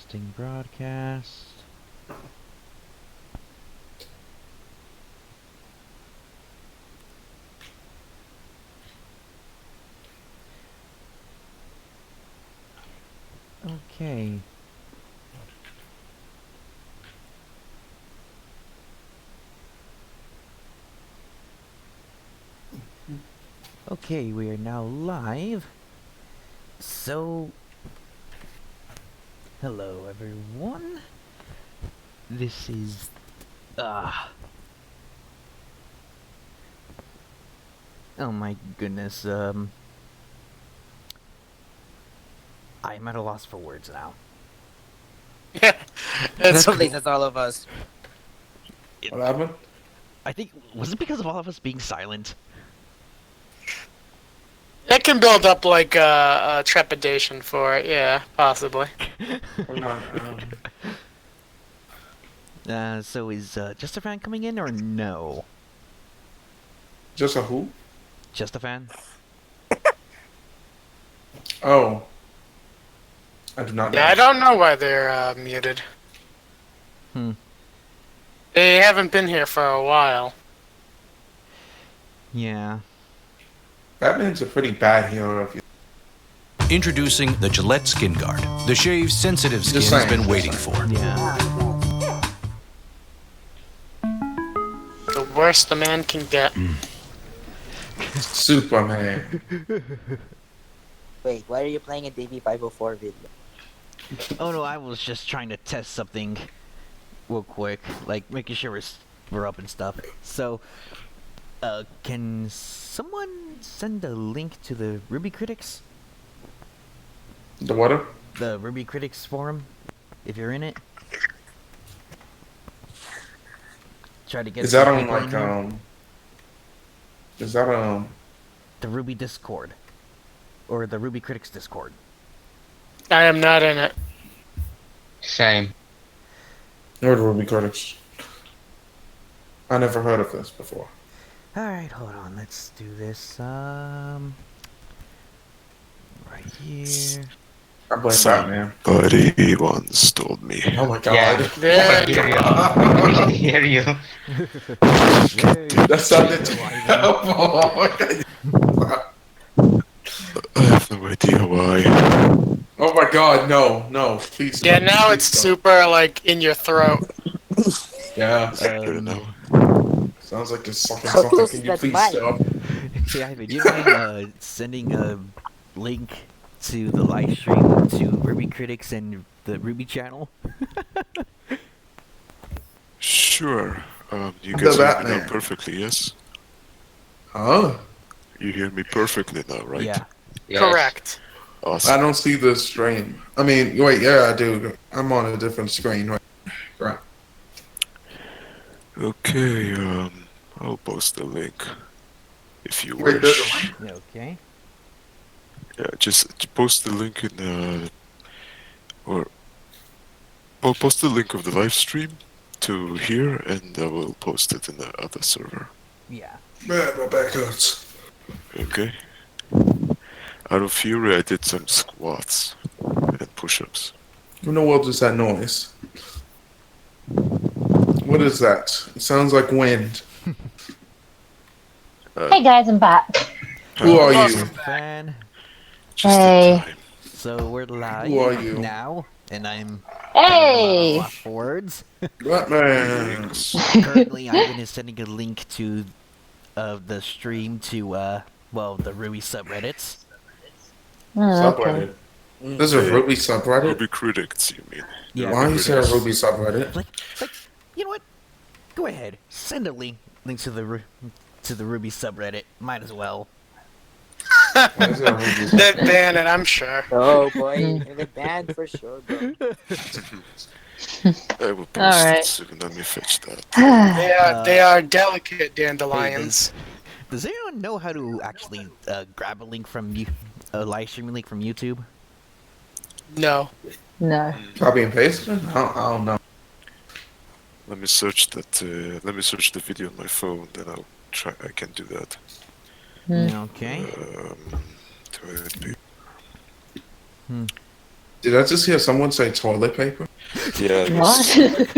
Testing broadcast. Okay. Okay, we are now live. So, hello everyone. This is oh my goodness, I'm at a loss for words now. Yeah, that's all of us. What happened? I think, was it because of all of us being silent? It can build up like a trepidation for it, yeah, possibly. So is Just a Fan coming in or no? Just a who? Just a Fan? Oh. I do not know. Yeah, I don't know why they're muted. They haven't been here for a while. Yeah. Batman's a pretty bad hero if you... Introducing the Gillette Skin Guard. The shave sensitive skin Just has saying, been just waiting saying. for. Yeah. The worst a man can get. Superman. Wait, why are you playing a DB504 video? Oh no, I was just trying to test something real quick, like making sure we're up and stuff. So, can someone send a link to the RWBY Critics? The what? The RWBY Critics forum, if you're in it. Try to get. Is that some on people in like here. Is that The RWBY Discord, or the RWBY Critics Discord? I am not in it. Same. Nor the RWBY Critics? I never heard of this before. All right, hold on. Let's do this. Right here. I blame Batman. Somebody once told me. Oh my god. Yeah. There We you can go. hear you. That sounded terrible. I have no idea why. Oh my god, no, please. Yeah, don't. now Please it's don't. super like in your throat. Yeah. I don't know. Sounds like it's sucking How something. close Can is you that please mic? stop? Hey, Ivan, you mind sending a link to the live stream to RWBY Critics and the RWBY channel? Sure. You The guys hear me Batman. now perfectly, yes? Huh? You hear me perfectly now, right? Yeah. Yes. Correct. I Awesome. don't see the stream. I mean, wait, yeah, I do. I'm on a different screen, right? Okay, I'll post the link if you Wait, there's a wish. link? Okay. Yeah, just post the link in or I'll post the link of the live stream to here, and I will post it in the other server. Yeah. Man, my back hurts. Okay. Out of fury, I did some squats and push-ups. Who in the world is that noise? What is that? It sounds like wind. Hey guys, I'm back. Who are Awesome. you? Fan. Just Hey. in time. So we're live Who are you? now, and I'm Hey! lost for words. Batman. Thanks. Currently, Ivan is sending a link to the stream to well, the RWBY subreddits. Oh, okay. Subreddit. There's a RWBY subreddit? RWBY Critics, you mean? Yeah. Why is there a Critics. RWBY subreddit? Like, you know what? Go ahead, send a link to the RWBY subreddit. Might as well. Why is there a RWBY They're subreddit? banning, I'm sure. Oh boy, you're the band for sure, bro. I will post Alright. it soon. Let me fetch that. They are delicate dandelions. Does anyone know how to actually grab a link from a live streaming link from YouTube? No. No. Copy and paste it? I don't know. Let me search that. Let me search the video on my phone. Then I'll try. I can do that. Hmm. Okay. Toilet paper. Did I just hear someone say toilet paper? Yeah. What?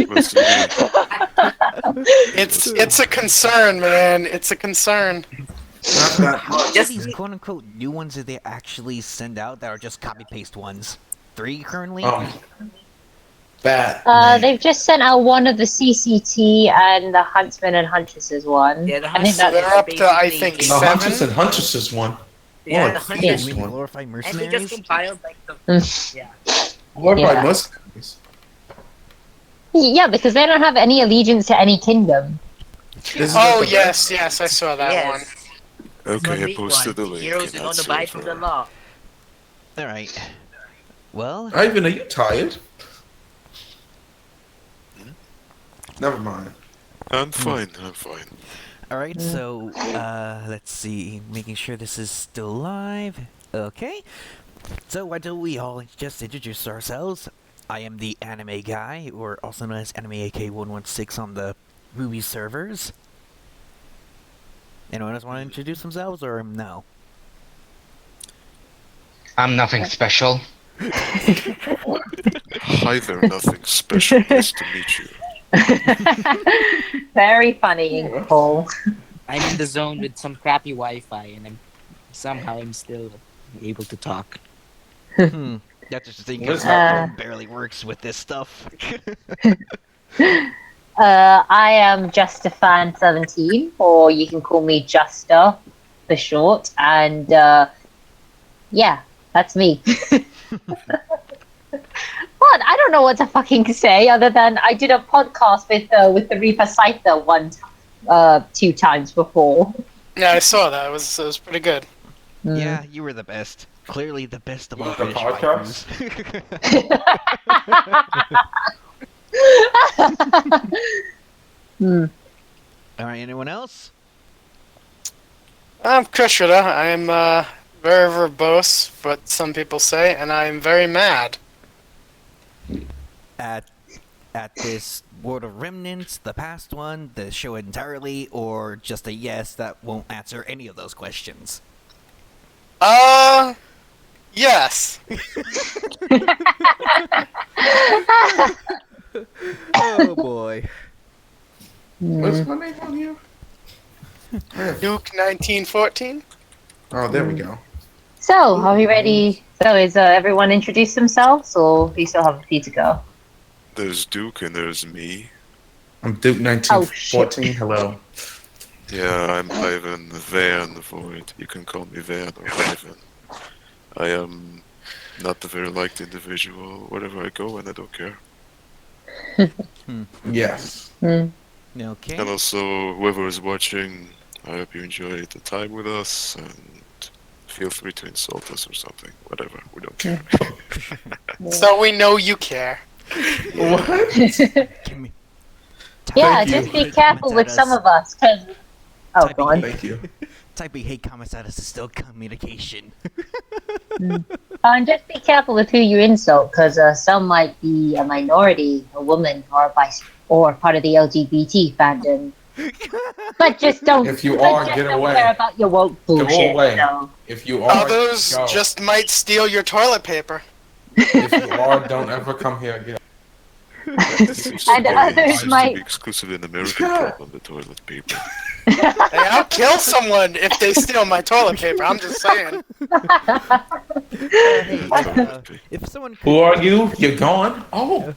Was me. It's a concern, man. It's a concern. Not that How much. many of these quote-unquote new ones did they actually send out that are just copy-paste ones? 3 currently? Bad. They've just sent out one of the CCT and the Huntsman and Huntresses one. Yeah, the I think Huntsman- that's They're up to, I think, The 7. Huntress and Huntresses one. Yeah, Or the a Huntress. You Phoenix mean one. glorified And they mercenaries? just compiled like the yeah. Or by Yeah. mercenaries. Yeah, because they don't have any allegiance to any kingdom. This is Oh like the yes, yes, I saw that one. Yes. Okay, I Unique posted the one. link. Heroes in who that don't abide by the server. law. Alright. Well, Ivan, are you tired? Never mind. I'm fine. I'm fine. alright, so, let's see. Making sure this is still live. Okay. So, why don't we all just introduce ourselves? I am the anime guy, or also known as Anime AK116 on the RWBY servers. Anyone else want to introduce themselves, or no? I'm nothing special. Hi there, nothing special. Nice to meet you. Very funny, Paul. I'm in the zone with some crappy Wi-Fi, and I'm still able to talk. That's just the thing, What because is happening? barely works with this stuff. I am Justifan17, or you can call me Justa for short, and yeah, that's me. What? I don't know what to fucking say other than I did a podcast with the Reaper Scyther 2 times before. Yeah, I saw that. It was pretty good. Yeah, you were the best. Clearly the best of all Like a British podcast? Hmm. Alright, anyone else? I'm Krishna. I'm very verbose, what some people say, and I'm very mad. At this World of Remnants, the past one, the show entirely, or just a yes that won't answer any of those questions? Yes. Oh boy. What's my name on here? Duke 1914. Oh, there we go. So, are we ready? So, is everyone introduced themselves, or do you still have a few to go? There's Duke and there's me. I'm Duke 1914. Hello. Yeah, I'm Ivan Van the Void. You can call me Van or Ivan. I am not a very liked individual. Wherever I go, and I don't care. Yes. Okay. And also, whoever is watching, I hope you enjoyed the time with us, and feel free to insult us or something. Whatever, we don't care. So we know you care. What? Give me- Yeah, Thank just you. be Hate careful comments with at some us. of us, because... Oh, Typing go on. Thank you. Typing hate comments at us is still communication. And just be careful with who you insult, because some might be a minority, a woman, or part of the LGBT fandom. But just don't. If you but are, just get don't away. care about your woke bullshit. away. So. If you are, Others go. just might steal your toilet paper. If you are, don't ever come here again. This seems to And be- others seems might- to be exclusively an American problem, the toilet paper. Hey, I'll kill someone if they steal my toilet paper. I'm just saying. Hey, Toilet paper. if someone Who are you? You're gone? Oh.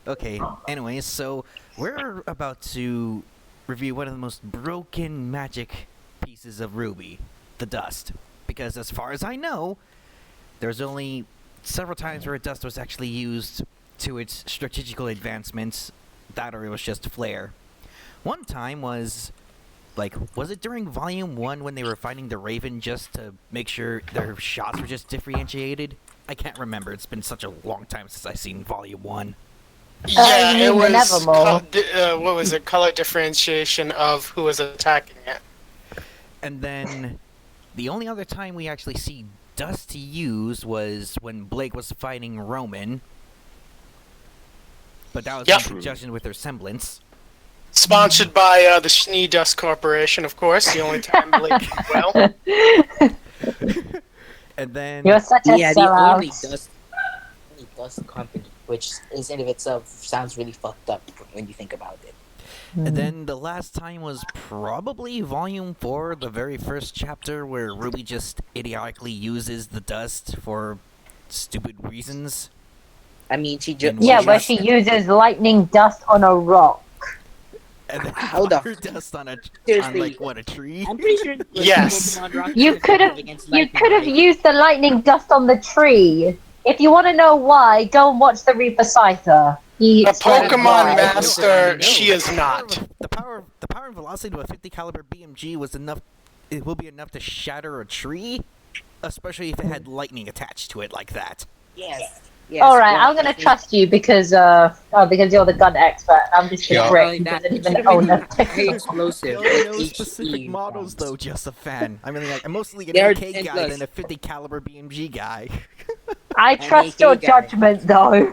Okay. Anyways, so we're about to review one of the most broken magic pieces of RWBY, the dust. Because as far as I know, there's only several times where dust was actually used to its strategical advancements, that or it was just flair. One time was it during Volume 1 when they were fighting the Raven just to make sure their shots were just differentiated? I can't remember. It's been such a long time since I've seen Volume 1. Yeah, you it mean was. Nevermore. What was it? Color differentiation of who was attacking it. And then the only other time we actually see dust used was when Blake was fighting Roman. But that was Yep. in conjunction with their semblance. Sponsored by the Schnee Dust Corporation, of course. The only time Blake did well. And then You're such a Yeah, the only sellout. dust. dust company, which is in of itself sounds really fucked up when you think about it. And then the last time was probably Volume 4, the very first chapter, where Ruby just idiotically uses the dust for stupid reasons. I mean, she just Yeah, where she uses lightning dust on a rock. And then Hold up. fire dust on Seriously. like, what, a tree? I'm pretty sure. Yes. Pokemon Rock You is could have against you lightning, could have right? used the lightning dust on the tree. If you want to know why, go and watch the Reaper Scyther. He A explains Pokemon why. master, No. she is not. The power and velocity of a 50 caliber BMG was enough. It will be enough to shatter a tree, especially if it had lightning attached to it like that. Yes. Yes. All right, well, I'm gonna I think- trust you because because you're the gun expert. I'm just a Yeah. brick who That doesn't should even have own been a high pistol. explosive. Only like knows HE specific models rounds. though, just a fan. I mean, like, I'm mostly an They're AK guy endless. than a 50 caliber BMG guy. I An trust AK your guy. judgment, though.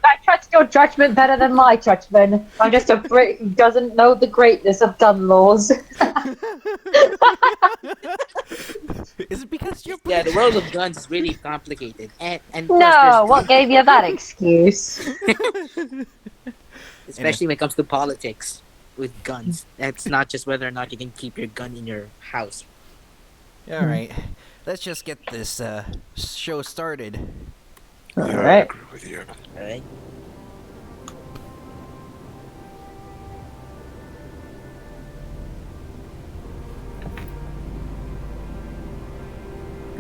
I trust your judgment better than my judgment. I'm just a brick who doesn't know the greatness of gun laws. Is it because you're Yeah, the world of guns is really complicated, and plus No, there's what gave you that excuse? especially when it comes to politics with guns. That's not just whether or not you can keep your gun in your house. All right, let's just get this show started. Yeah, I Alright. agree with you. Alright.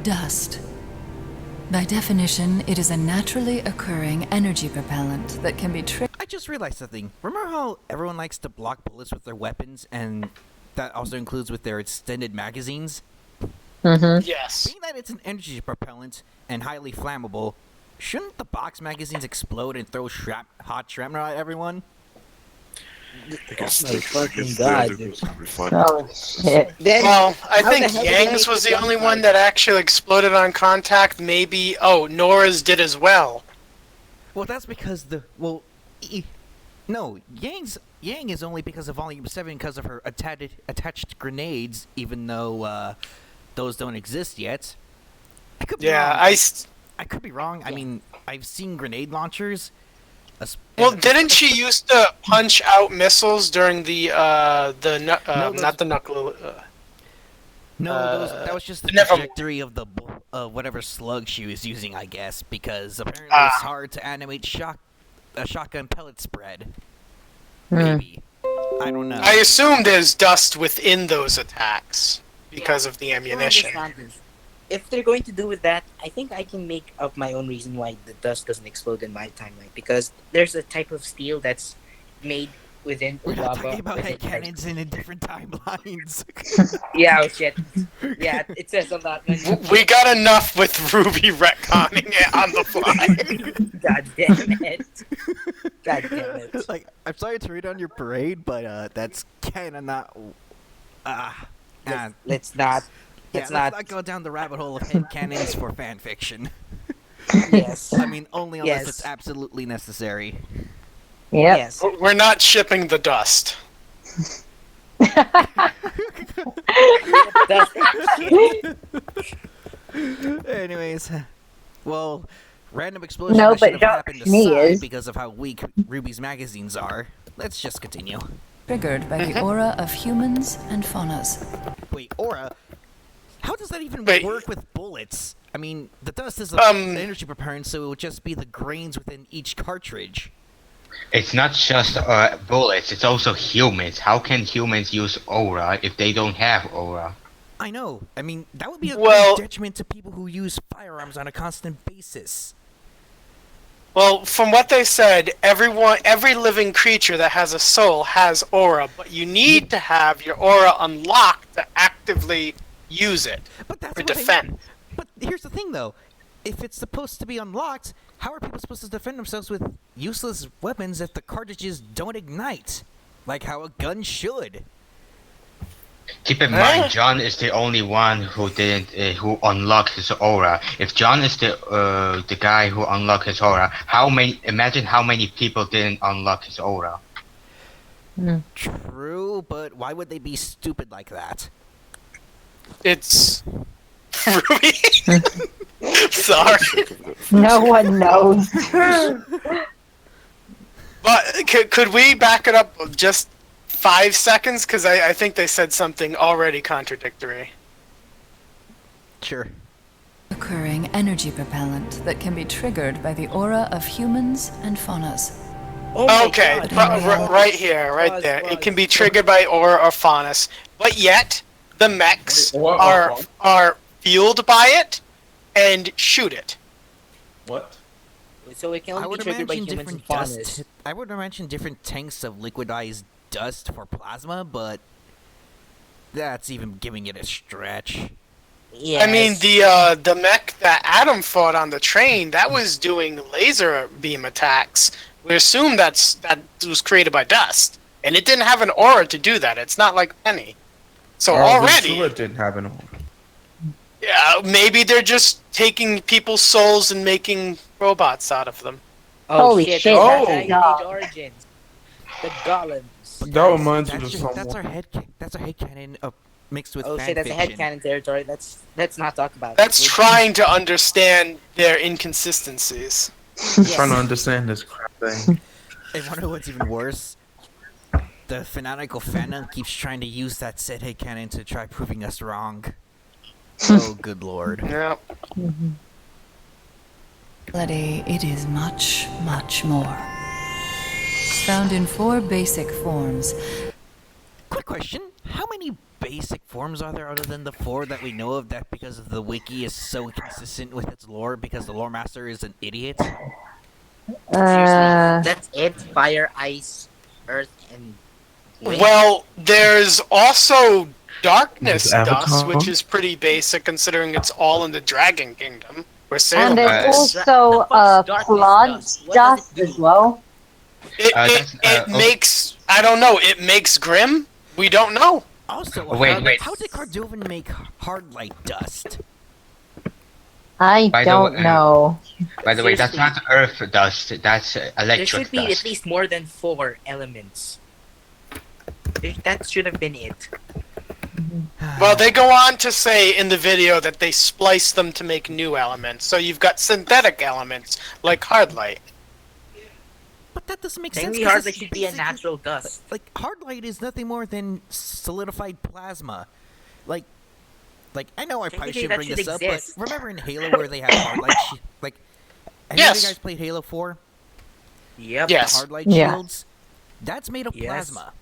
Dust. By definition, it is a naturally occurring energy propellant that can be triggered. I just realized something. Remember how everyone likes to block bullets with their weapons, and that also includes with their extended magazines? Yes. Being that it's an energy propellant and highly flammable, shouldn't the box magazines explode and throw hot shrapnel at everyone? I guess my the, I fucking guess God, the dude. refinement Oh shit. Then Well, I How think the hell did they Yang's make was the the gun only fire? one that actually exploded on contact. Maybe. Oh, Nora's did as well. Well, that's because no, Yang is only because of Volume 7 because of her attached grenades, even though those don't exist yet. I could be Yeah, wrong. I. I could be wrong. I mean, I've seen grenade launchers. Well, didn't she used to punch out missiles during the No, those- not the knuckle? No, that was just the never- trajectory of the whatever slug she was using, I guess, because apparently Ah. it's hard to animate a shotgun pellet spread. Hmm. Maybe. I don't know. I assume there's dust within those attacks because of the I ammunition. understand this. If they're going to do with that, I think I can make up my own reason why the dust doesn't explode in my timeline. Because there's a type of steel that's made within We're not lava. talking about within head cannons in different timelines. Yeah, oh shit. Yeah, it says a lot when We got enough with Ruby retconning it on the fly. God damn it. God damn it. Like, I'm sorry to read on your parade, but that's kind of not. Let's not. Let's not go down the rabbit hole of head cannons for fan fiction. Yes. I mean, only unless Yes. it's absolutely necessary. Yep. Yes. We're not shipping the dust. Dust. Anyways, well, random explosion No, that but should have happened Josh, me aside is. because of how weak Ruby's magazines are. Let's just continue. Triggered by the aura of humans and faunas. Wait, aura? How does that even Wait. work with bullets? I mean, the dust is Um, an energy propellant, so it would just be the grains within each cartridge. It's not just bullets, it's also humans. How can humans use aura if they don't have aura? I know. I mean, that would be a Well- great detriment to people who use firearms on a constant basis. Well, from what they said, every living creature that has a soul has aura, but you need to have your aura unlocked to actively use it But that's for what I- defense. But here's the thing, though. If it's supposed to be unlocked, how are people supposed to defend themselves with useless weapons if the cartridges don't ignite? Like how a gun should. Keep in mind, John is the only one who didn't, who unlocked his aura. If John is the guy who unlocked his aura, imagine how many people didn't unlock his aura. True, but why would they be stupid like that? It's Ruby. Sorry. No one knows. But could we back it up just 5 seconds? Because I think they said something already contradictory. Sure. Occurring energy propellant that can be triggered by the aura of humans and faunas. Oh my Okay, God. right here, right Pause, there. pause. It can be triggered by aura or faunus, but yet the mechs Wait, what? are fueled by it and shoot it. What? So it can I only would be triggered by imagine humans and different faunas. dust. I would imagine different tanks of liquidized dust for plasma, but that's even giving it a stretch. Yes. I mean, the mech that Adam fought on the train, that was doing laser beam attacks. We assume that was created by dust, and it didn't have an aura to do that. It's not like Penny. So already, It didn't have an aura. yeah, maybe they're just taking people's souls and making robots out of them. Oh Holy shit! shit, That's that's Dragon Age Origins. The golems. That reminds me That's of just, that's someone. our headcanon mixed with Oh fan shit! That's a fiction. headcanon territory. Let's not talk about. That's it. trying to understand their inconsistencies. I'm trying to understand this crap thing. And wonder what's even worse? The fanatical fandom keeps trying to use that said headcanon to try proving us wrong. Oh, good lord. Yeah. reality, it is much, much more. Found in 4 basic forms. Quick question. How many basic forms are there other than the 4 that we know of that because of the wiki is so inconsistent with its lore because the lore master is an idiot? Seriously, that's it. Fire, ice, earth, and wind. Well, there's also darkness There's dust, Avatar. which is pretty basic considering it's all in the Dragon Kingdom. Where And Salem there's is. also Darkness plant dust. What does dust it do? as well. It makes, I don't know, it makes Grim? We don't know. Also, Wait. how did Cardovan make hard light dust? I By the don't way, know. By the way, that's Seriously. not earth dust. That's There electric should be dust. at least more than 4 elements. That should have been it. Well, they go on to say in the video that they splice them to make new elements. So you've got synthetic elements, like hard light. But that doesn't make sense. Technically, 'cause hard light it's should be a basically- natural dust. Like hard light is nothing more than solidified plasma. Like I know I probably Technically, shouldn't that bring should this up, exist. but remember in Halo where they have hard light? Like, have Yes. you guys played Halo 4? Yep. Yes. The hard light Yeah. shields? That's made of Yes. plasma.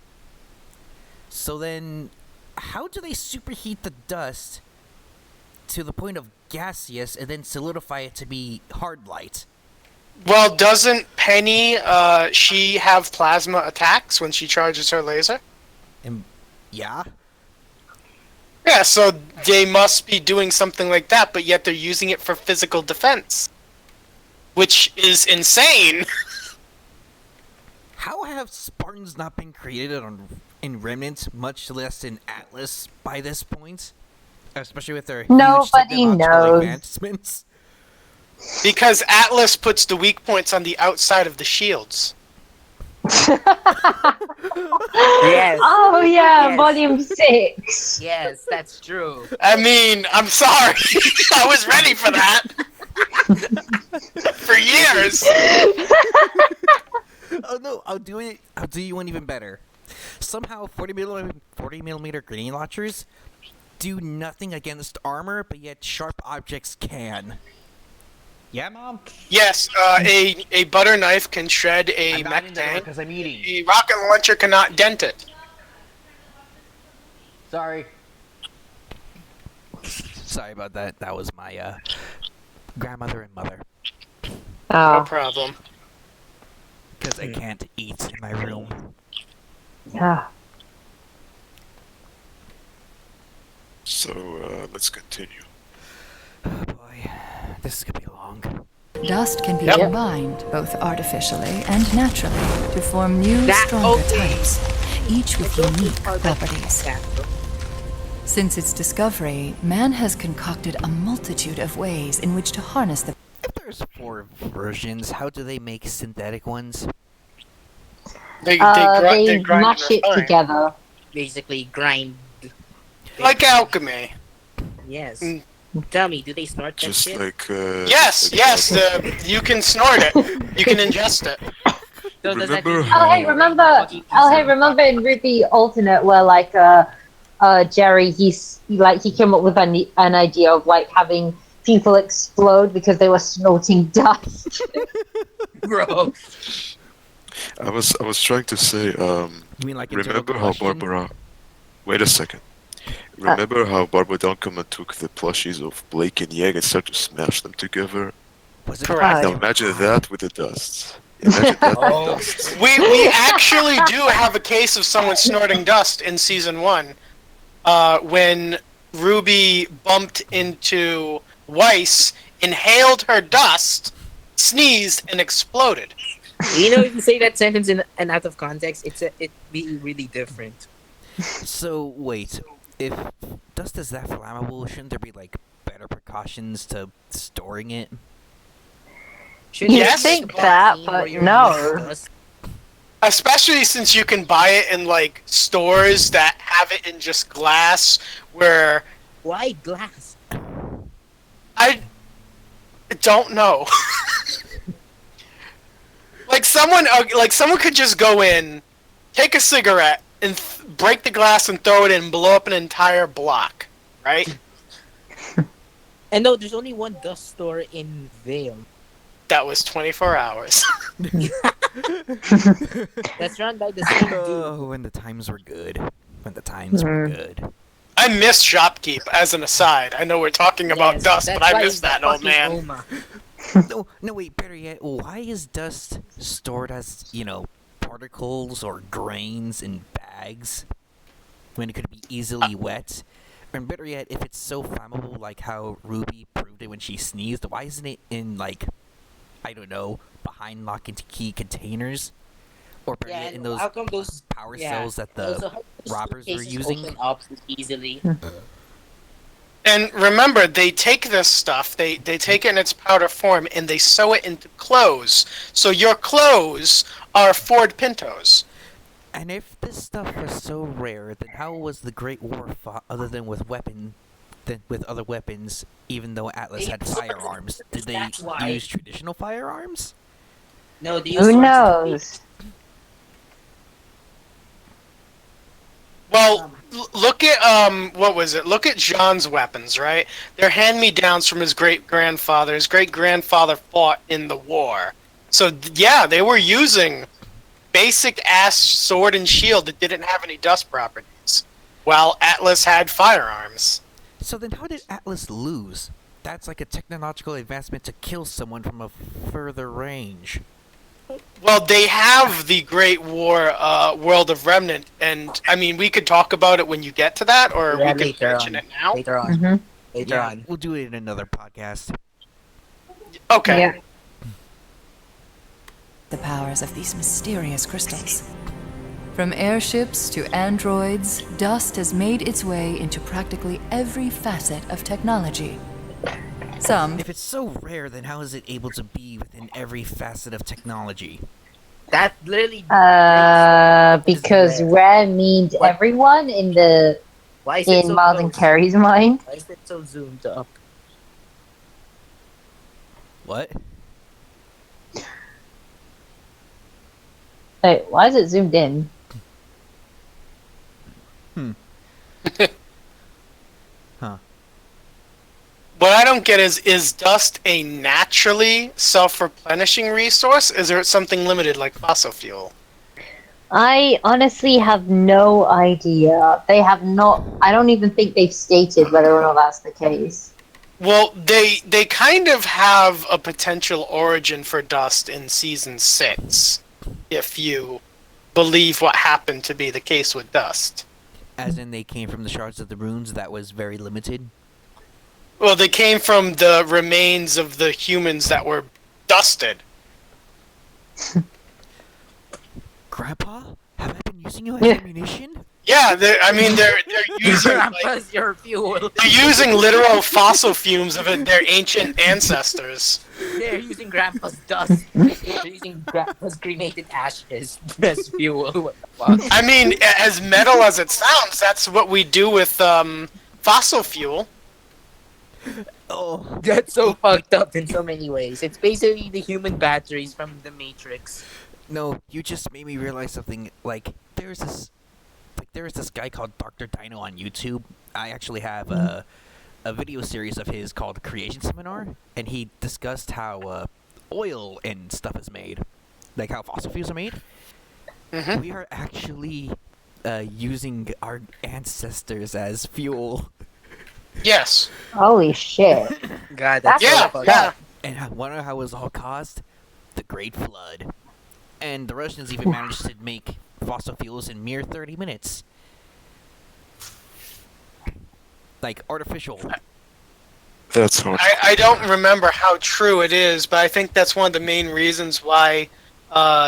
So then, how do they superheat the dust to the point of gaseous and then solidify it to be hard light? Well, doesn't Penny, she have plasma attacks when she charges her laser? And yeah, Yeah, so they must be doing something like that, but yet they're using it for physical defense. Which is insane. how have Spartans not been created in Remnant, much less in Atlas, by this point? Especially with their huge Nobody technological knows. advancements. Because Atlas puts the weak points on the outside of the shields. Yes. Oh yeah, Yes. volume 6. Yes, that's true. I mean, I'm sorry. I was ready for that. For years. Oh no, I'll do it. I'll do you one even better. Somehow 40 millimeter grenade launchers do nothing against armor, but yet sharp objects can. Yeah, Mom? Yes, a butter knife can shred a mech tank. because I'm eating. A rocket launcher cannot dent it. Sorry. Sorry about that. That was my grandmother and mother. No Oh, problem. Because I can't eat in my room. yeah. So let's continue. Oh boy, this is gonna be long. Dust can be Yep. combined, both artificially and naturally, to form new, That- stronger okay. types, each with unique Part that- properties. that- Since its discovery, man has concocted a multitude of ways in which to harness the If there's 4 versions, how do they make synthetic ones? They They grind mash and it refine. together. Basically, grind. Like alchemy. Yes. Mm. Tell me, do they snort that Just shit? like Yes, yes, you can snort it. You can ingest it. So does that Remember mean- how- Oh hey, remember in RWBY Alternate where like Jerry he came up with an idea of like having people explode because they were snorting dust. Bro. I was trying to say, You mean like internal remember how combustion? Barbara? Wait a second. Remember how Barbara Dunkelman took the plushies of Blake and Yang and started to smash them together? Was it Correct. Now imagine that with the dust. Imagine that with dust. We actually do have a case of someone snorting dust in season 1, when Ruby bumped into Weiss, inhaled her dust, sneezed, and exploded. You know, if you say that sentence in and out of context, it'd be really different. So wait, if dust is that flammable, shouldn't there be like better precautions to storing it? Should You'd Yes. think that, but no. Especially since you can buy it in like stores that have it in just glass, where Why glass? I don't know. like someone could just go in, take a cigarette, and break the glass and throw it in, and blow up an entire block, right? And no, there's only one dust store in Vale. That was 24 hours. That's run by the same dude. Oh, when the times were good. When the times were good. I miss Shopkeep, as an aside. I know we're talking about Yes, dust, that's but I why miss he's that the old fucking man. Oma. No, wait, better yet, why is dust stored as, particles or grains in bags when it could be easily wet? And better yet, if it's so flammable like how Ruby proved it when she sneezed, why isn't it in, I don't know, behind lock and key containers? Or better Yeah, yet, in and those how come those power cells that the also, how those robbers were suitcases using? open up easily. And remember, they take this stuff, they take it in its powder form, and they sew it into clothes. So your clothes are Ford Pintos. And if this stuff was so rare, then how was the Great War fought other than with other weapons, even though Atlas had firearms? Did they That's why. use traditional firearms? No, they use Who swords and knows? Well, look at what was it? Look at Jean's weapons, right? They're hand-me-downs from his great-grandfather. His great-grandfather fought in the war. So yeah, they were using basic-ass sword and shield that didn't have any dust properties, while Atlas had firearms. So then how did Atlas lose? That's like a technological advancement to kill someone from a further range. Well, they have the Great War World of Remnant, and I mean, we could talk about it when you get to that, or Yeah, we could later mention on. it now. Later on. Mm-hmm. Later Yeah, on. we'll do it in another podcast. Okay. Yeah. The powers of these mysterious crystals. From airships to androids, dust has made its way into practically every facet of technology. Some If it's so rare, then how is it able to be within every facet of technology? That literally. Because rare. rare means What? everyone in Why is it so Miles and close? Carrie's mind. Why is it so zoomed up? What? Wait, why is it zoomed in? Huh. What I don't get is dust a naturally self-replenishing resource? Is there something limited like fossil fuel? I honestly have no idea. They have not. I don't even think they've stated whether or not that's the case. Well, they kind of have a potential origin for dust in season 6, if you believe what happened to be the case with dust. As in they came from the shards of the runes that was very limited? Well, they came from the remains of the humans that were dusted. Grandpa? Have I been using you as ammunition? Yeah, they're using like, Grandpa's your fuel. they're using literal fossil fumes of their ancient ancestors. They're using Grandpa's dust. They're using Grandpa's cremated ashes as fuel. What the fuck? I mean, as metal as it sounds, that's what we do with fossil fuel. Oh, That's so fucked up in so many ways. It's basically the human batteries from the Matrix. no, you just made me realize something. Like, there's this guy called Dr. Dino on YouTube. I actually have a video series of his called Creation Seminar, and he discussed how oil and stuff is made, like how fossil fuels are made. Mhm. We are actually using our ancestors as fuel. Yes. Holy shit. God, that's Yeah, so fucked yeah. up. And I wonder how it was all caused? The Great Flood. And the Russians even managed to make fossil fuels in mere 30 minutes. Like, artificial. That's hard. I don't remember how true it is, but I think that's one of the main reasons why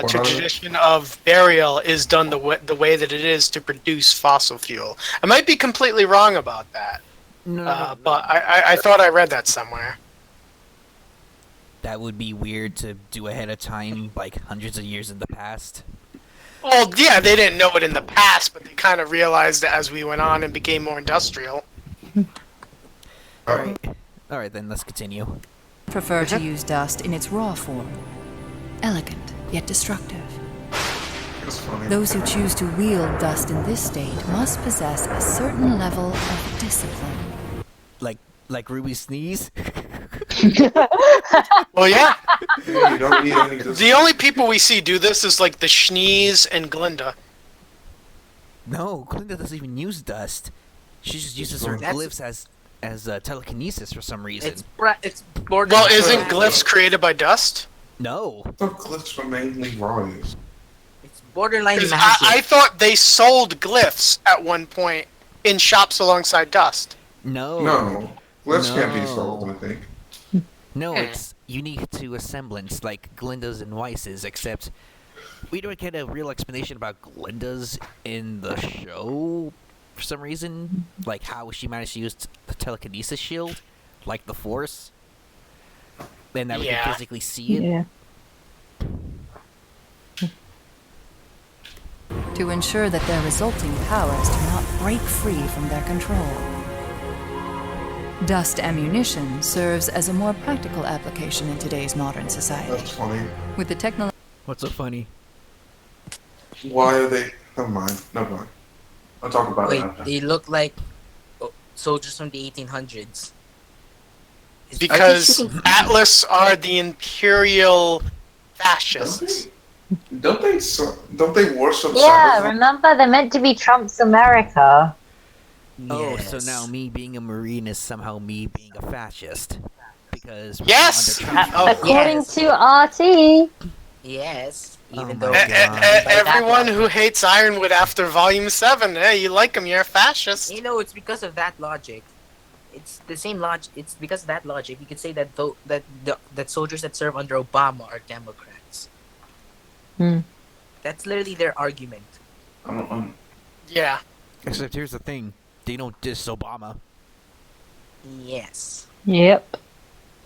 tradition of burial is done the way that it is to produce fossil fuel. I might be completely wrong about that, No, but I thought I read that somewhere. that would be weird to do ahead of time, like hundreds of years in the past. Well, yeah, they didn't know it in the past, but they kind of realized it as we went on and became more industrial. Alright then, let's continue. Prefer to use dust in its raw form. Elegant, yet destructive. It's funny. Those who choose to wield dust in this state must possess a certain level of discipline. Like Ruby sneeze? Well, yeah. Yeah, you don't need any of this. The only people we see do this is like the Schnees and Glinda. No, Glinda doesn't even use dust. She just uses her That's- glyphs as telekinesis for some reason. It's borderline. Well, isn't glyphs created by dust? No. The glyphs were mainly rise. It's borderline 'Cause magic. I thought they sold glyphs at one point in shops alongside dust. No. No. Glyphs can't be No. sold, I think. No, it's unique to a semblance, like Glinda's and Weiss's, except we don't get a real explanation about Glinda's in the show for some reason. Like how she managed to use the telekinesis shield, like the Force, and that we Yeah. can physically see it. Yeah. To ensure that their resulting powers do not break free from their control. Dust ammunition serves as a more practical application in today's modern society. That's funny. With the technology What's so funny? Why are they... Never mind. Never mind. I'll talk about it Wait, after. they look like soldiers from the 1800s. Because Atlas are the Imperial fascists. Don't they worship Yeah, Sabbath? remember they're meant to be Trump's America. Oh, so Yes. now me being a Marine is somehow me being a fascist. Because we're Yes! under Trump. Oh, According yes. to RT. Yes, Oh even my though God. Everyone who hates Ironwood after Volume 7, hey, you like him, you're a fascist. you know, it's because of that logic. It's the same logic. It's because of that logic. You could say that that soldiers that serve under Obama are Democrats. Hmm. That's literally their argument. Yeah. Except here's the thing. They don't diss Obama. Yes, Yep.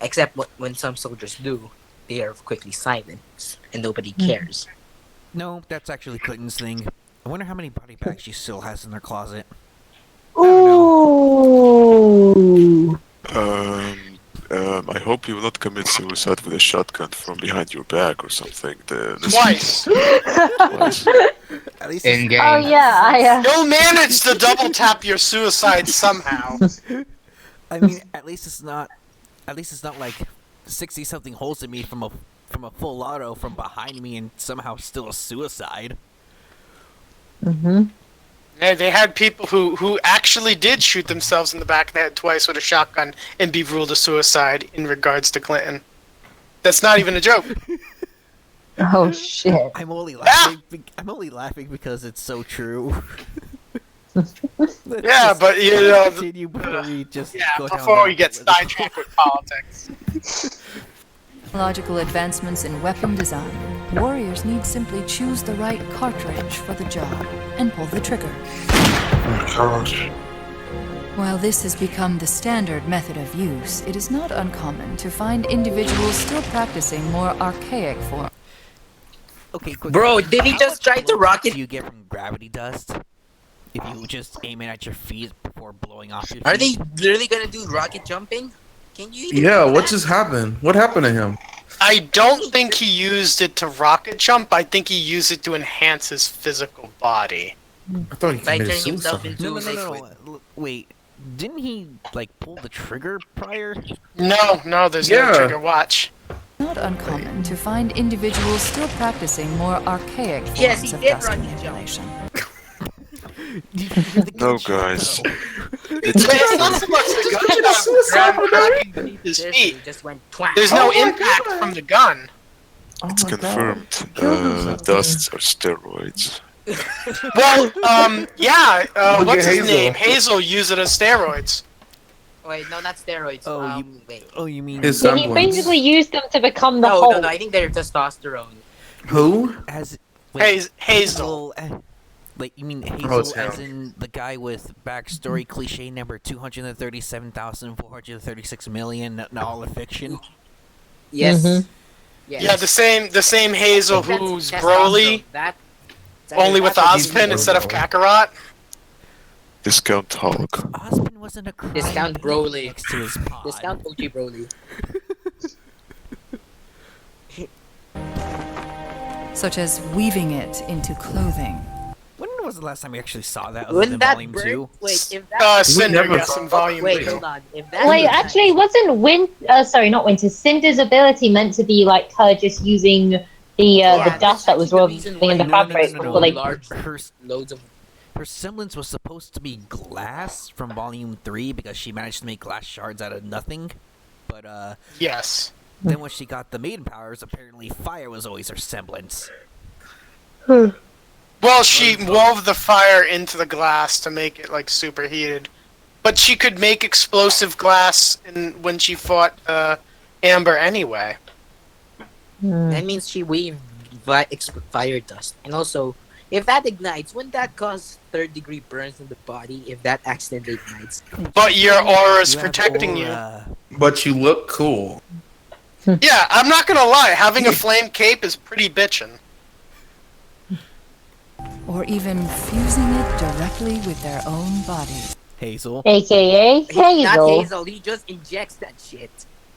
except when some soldiers do, they are quickly silenced and nobody cares. No, that's actually Clinton's thing. I wonder how many body bags she still has in her closet. Ooh. I hope you will not commit suicide with a shotgun from behind your back or something. Twice. Twice. At least In game. Oh yeah, You'll manage to double tap your suicide somehow. I mean, at least it's not like 60 something holes in me from a full auto from behind me and somehow still a suicide. Mm-hmm. Yeah, they had people who actually did shoot themselves in the back of the head twice with a shotgun and be ruled a suicide in regards to Clinton. That's not even a joke. Oh shit. I'm only laughing. I'm only laughing because it's so true. Yeah, but you know, continue before we just yeah, go down before that we get political- sidetracked with politics. Technological advancements in weapon design, warriors need simply choose the right cartridge for the job and pull the trigger. God. While this has become the standard method of use, it is not uncommon to find individuals still practicing more archaic forms. Okay, quick. Bro, did he How just much try to load rocket? do you get from gravity dust if you just aim it at your feet before blowing off your feet? Are they literally gonna do rocket jumping? Can you even Yeah, do what that? just happened? What happened to him? I don't think he used it to rocket jump. I think he used it to enhance his physical body. I thought he By committed turning himself suicide. into No. liquid. Wait, didn't he like pull the trigger prior? No, there's no Yeah. trigger watch. Not uncommon to find individuals still practicing more archaic forms Yes, he of did dust rocket manipulation. No, guys. It's not so much the gun that cracking beneath his Seriously, feet. just went twang. There's no Oh my impact God. from the gun. Oh It's my God. confirmed. Killed himself. Dusts are steroids. Well, yeah. Look What's at his Hazel. name? Hazel used it as steroids. Wait, no, not steroids. Oh, Wait. you mean His Yeah, he semblance. basically used them to become the No, whole. I think they're testosterone. Who? as Hazel. Like you mean Oh, it's Hazel, as him. in the guy with backstory cliche number 237,436 million, all a fiction. Yes. Mhm. Yes. Yeah, the same Hazel That's who's testosterone. Broly, That only with that's- Ozpin instead of Kakarot. Discount Hulk. Osmond wasn't a crime Discount baby Broly. next to his pod. Discount OG Broly. Such as weaving it into clothing. When was the last time we actually saw that? Other Wouldn't than that Volume burn? 2? Wait, if that. Cinder, never yes, saw- in Volume Wait, 2. hold on. If that. Wait, actually, wasn't sorry, not Winter. Cinder's ability meant to be like her just using the Yeah, dust that was that's rolling actually the in reason the why- fabric no. before they. Large Her, loads of. her semblance was supposed to be glass from Volume 3 because she managed to make glass shards out of nothing. But Yes. then when she got the maiden powers, apparently fire was always her semblance. Well, she wove the fire into the glass to make it like superheated, but she could make explosive glass when she fought Amber anyway. That means she weaved fire dust. And also, if that ignites, wouldn't that cause third-degree burns in the body if that accidentally ignites? But your aura's You have protecting aura. But you look cool. you. Yeah, I'm not gonna lie. Having a flame cape is pretty bitchin'. Or even fusing it directly with their own bodies. Hazel. AKA Not Hazel. Hazel, he just injects that shit.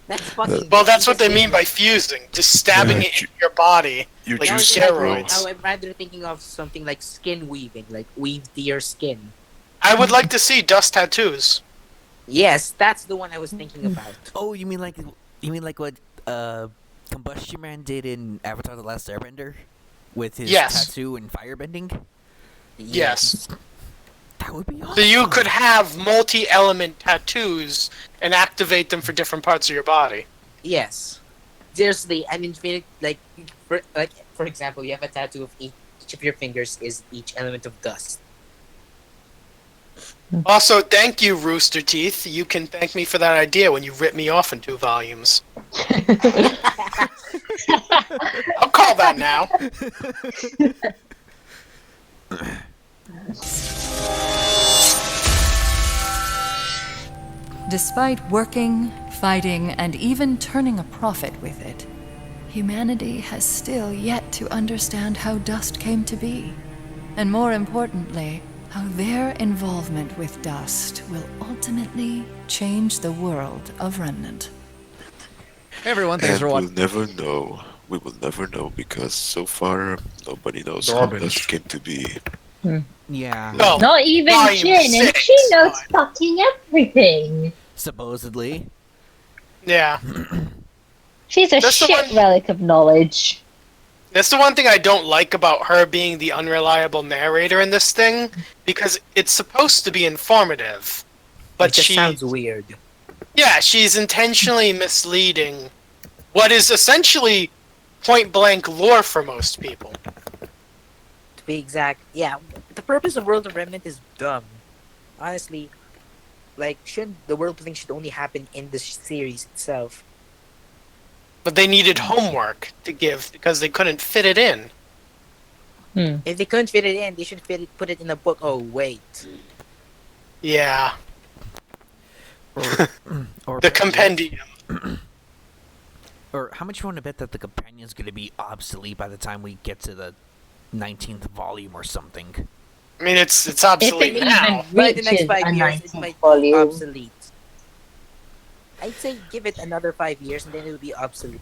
That's fucking. Well, that's what they mean by fusing, just stabbing it into your body. You Like choose steroids. steroids. I'm rather thinking of something like skin weaving, like weave to your skin. I would like to see dust tattoos. Yes, that's the one I was thinking about. Oh, you mean like what Combustion Man did in Avatar: The Last Airbender with his Yes. tattoo and firebending? Yes. That would be awesome. So you could have multi-element tattoos and activate them for different parts of your body. Yes. Seriously, an infinite for example, you have a tattoo of each of your fingers is each element of dust. Also, thank you, Rooster Teeth. You can thank me for that idea when you rip me off in 2 volumes. I'll call that now. Despite working, fighting, and even turning a profit with it, humanity has still yet to understand how dust came to be. And more importantly, how their involvement with dust will ultimately change the world of Remnant. Hey everyone, thanks And for we'll watching. never know. We will never know because so far nobody knows how Garbage. dust came to be. Yeah, No, Not even Volume Jin, and 6, she knows but- fucking everything. supposedly. Yeah. She's a That's the shit one- relic of knowledge. That's the one thing I don't like about her being the unreliable narrator in this thing, because it's supposed to be informative. But It just she sounds weird. Yeah, she's intentionally misleading what is essentially point-blank lore for most people. To be exact, yeah. The purpose of World of Remnant is dumb. Honestly, like, the world building should only happen in the series itself. But they needed homework to give because they couldn't fit it in. If they couldn't fit it in, they should put it in a book. Oh wait, Yeah. Or The compendium. Or how much you want to bet that the companion's going to be obsolete by the time we get to the 19th volume or something? I mean, it's If obsolete it now. even by the next reaches 5 a years, it 19th might be volume. obsolete. I'd say give it another 5 years and then it'll be obsolete.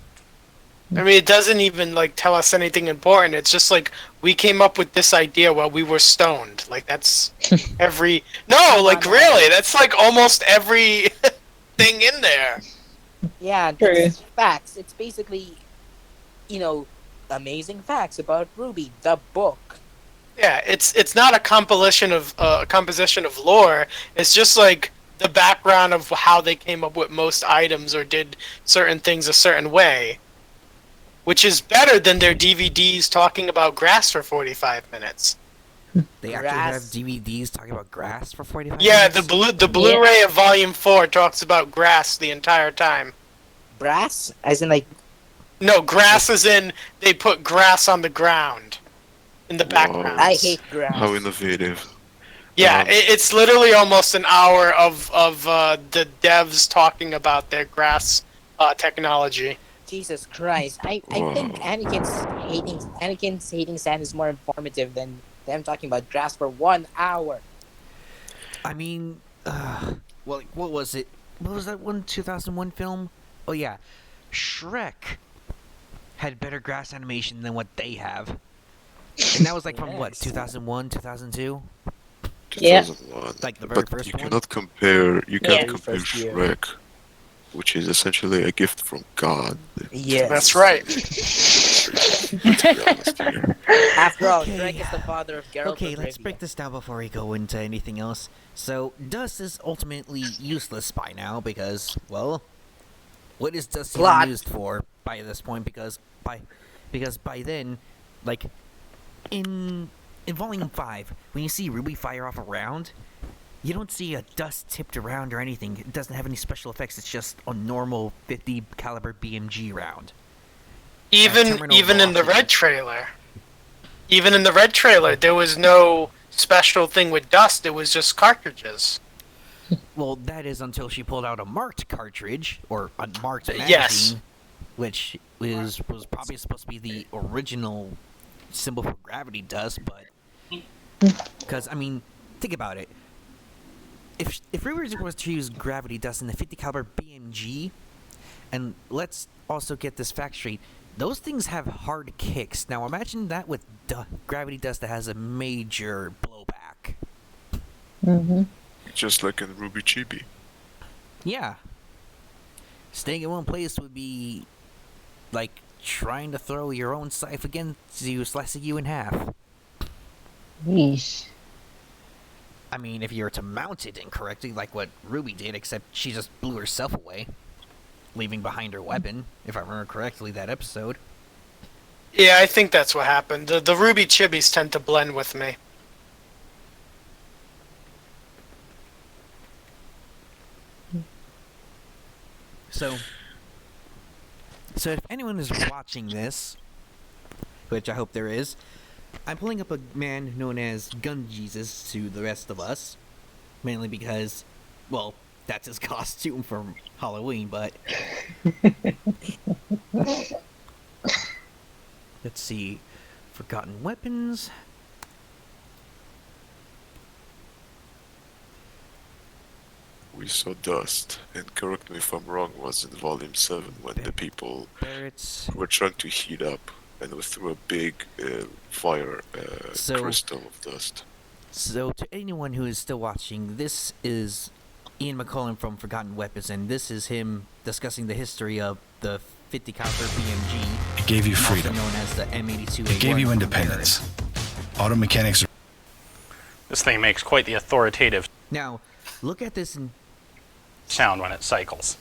I mean, it doesn't even like tell us anything important. It's just like we came up with this idea while we were stoned. Like that's every no, like really, that's like almost every thing in there. Yeah, it's facts. It's basically, amazing facts about RWBY, the book. Yeah, it's not a composition of lore. It's just like the background of how they came up with most items or did certain things a certain way. Which is better than their DVDs talking about grass for 45 minutes. They actually have DVDs talking about grass for 45 Yeah, minutes? the Blu-ray of Volume 4 talks about grass the entire time. Brass? As in like... No, grass as in they put grass on the ground. In the background. I hate grass. How innovative. Yeah, it's literally almost an hour of the devs talking about their grass technology. Jesus Christ! I think Anakin's hating sand is more informative than them talking about grass for 1 hour. I mean, well, what was it? What was that one 2001 film? Oh yeah, Shrek had better grass animation than what they have, and that was like from what 2001, 2002. 2001. Like the very but first you one? cannot compare. You can't compare First year. Shrek, which is essentially a gift from God. Yes. That's right. After all, Shrek is the father of Geralt Okay, of let's Rivia. break this down before we go into anything else. So, Dust is ultimately useless by now because, well, what is Dust Plot. even used for by this point? Because by then, like, in Volume 5, when you see RWBY fire off a round, you don't see a dust tipped around or anything. It doesn't have any special effects. It's just a normal 50 caliber BMG round. Even in the red trailer. Even in the red trailer, there was no special thing with dust. It was just cartridges. Well, that is until she pulled out a marked cartridge or a marked magazine, Yes. which was probably supposed to be the original symbol for gravity dust, but because I mean, think about it. If RWBY was to use gravity dust in the 50 caliber BMG, and let's also get this fact straight, those things have hard kicks. Now imagine that with gravity dust that has a major blowback. Mm-hmm. Just like in Ruby Chibi. Yeah. Staying in one place would be like trying to throw your own scythe against you, slicing you in half. Yeesh. I mean, if you were to mount it incorrectly, like what RWBY did, except she just blew herself away, leaving behind her weapon, if I remember correctly, that episode. Yeah, I think that's what happened. The RWBY chibis tend to blend with me. So if anyone is watching this, which I hope there is, I'm pulling up a man known as Gun Jesus to the rest of us, mainly because, well, that's his costume for Halloween, but... Let's see. Forgotten Weapons. We saw dust, and correct me if I'm wrong, was in Volume 7 when the people Barrett's. were trying to heat up and we threw a big fire crystal of dust. So, to anyone who is still watching, this is Ian McCullen from Forgotten Weapons, and this is him discussing the history of the 50 caliber BMG. It gave you freedom. Also known as the M82A1. It gave you independence. Auto mechanics are... This thing makes quite the authoritative Now, look at this and sound when it cycles.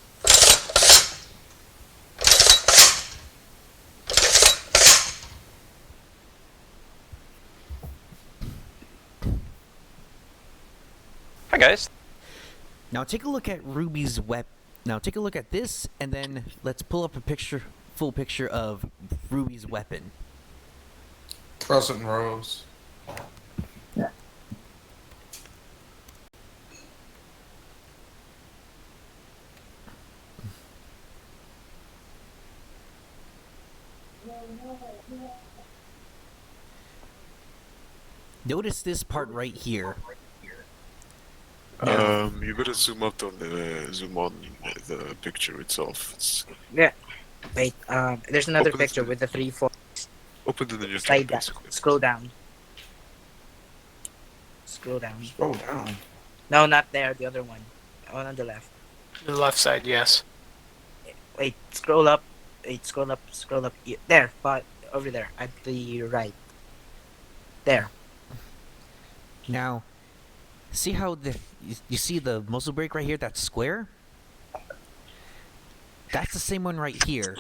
Hi guys. now take a look at RWBY's web. Now take a look at this, and then let's pull up a full picture of RWBY's weapon. Crescent Rose. Notice this part right here. You gotta zoom out on the picture itself. It's Yeah. Wait. There's another Open picture the- with the 3-4. open to the new tab, Slide down. basically. Scroll down. Scroll down. Scroll down. No, not there. The other one. One on the left. The left side, yes. Wait. Scroll up. Wait. Scroll up. Scroll up. There. But over there at the right. There. Now, see how you see the muzzle brake right here? That's square. That's the same one right here.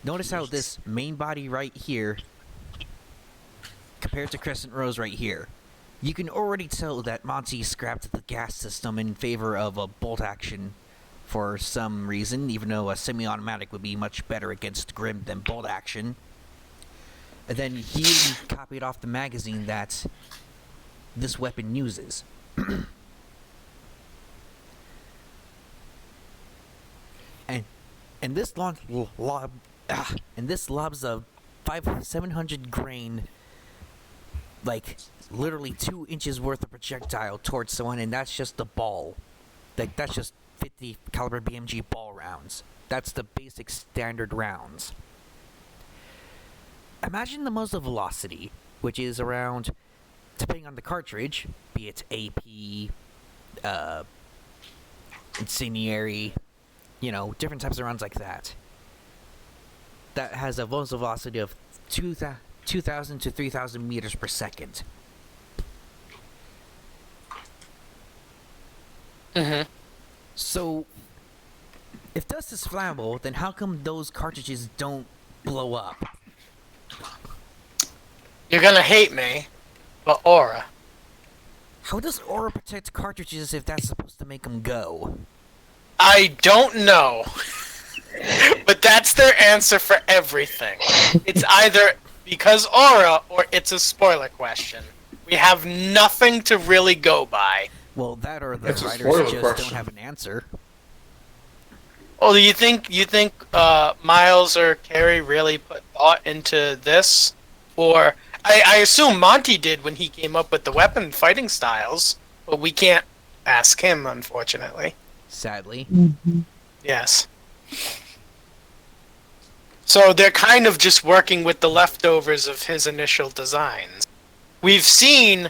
Notice how this main body right here compared to Crescent Rose right here. You can already tell that Monty scrapped the gas system in favor of a bolt action for some reason, even though a semi-automatic would be much better against Grim than bolt action. And then he even copied off the magazine that this weapon uses. and this lobs a 700 grain, like literally 2 inches worth of projectile towards someone, and that's just the ball. Like that's just 50 caliber BMG ball rounds. That's the basic standard rounds. Imagine the muzzle velocity, which is around, depending on the cartridge, be it AP, incendiary, different types of rounds like that. That has a muzzle velocity of 2,000 to 3,000 meters per second. Mm-hmm. So, if dust is flammable, then how come those cartridges don't blow up? You're gonna hate me, but aura. How does aura protect cartridges if that's supposed to make them go? I don't know. But that's their answer for everything. It's either because aura or it's a spoiler question. We have nothing to really go by. Well, that or the It's a writers spoiler just question. don't have an answer. Oh, do you think Miles or Carrie really put thought into this? Or I assume Monty did when he came up with the weapon fighting styles, but we can't ask him, unfortunately. Sadly. Yes. So they're kind of just working with the leftovers of his initial designs. We've seen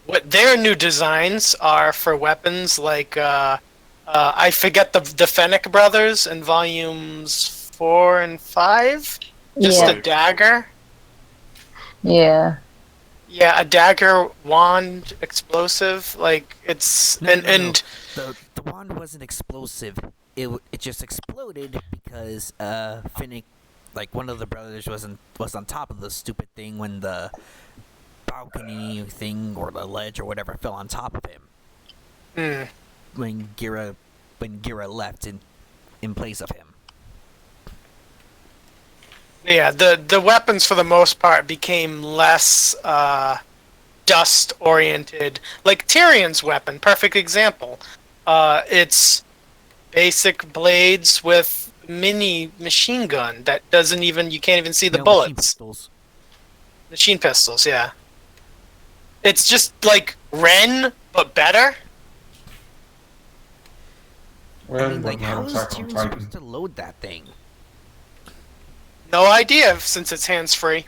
what their new designs are for weapons, like I forget the Fennec brothers in volumes 4 and 5. Just Yeah. a dagger. Yeah. Yeah, a dagger, wand, explosive. Like it's No, and the wand wasn't explosive. It just exploded because Finnick, like one of the brothers, was on top of the stupid thing when the balcony thing or the ledge or whatever fell on top of him. When Gira left in place of him. yeah, the weapons for the most part became less dust oriented. Like Tyrion's weapon, perfect example. It's basic blades with mini machine gun that doesn't even, you can't even see the No, bullets. machine pistols. Machine pistols, yeah. It's just like Ren, but better. Well, I mean, like, how is Attack on Tyrion Titan. supposed to load that thing? No idea since it's hands free.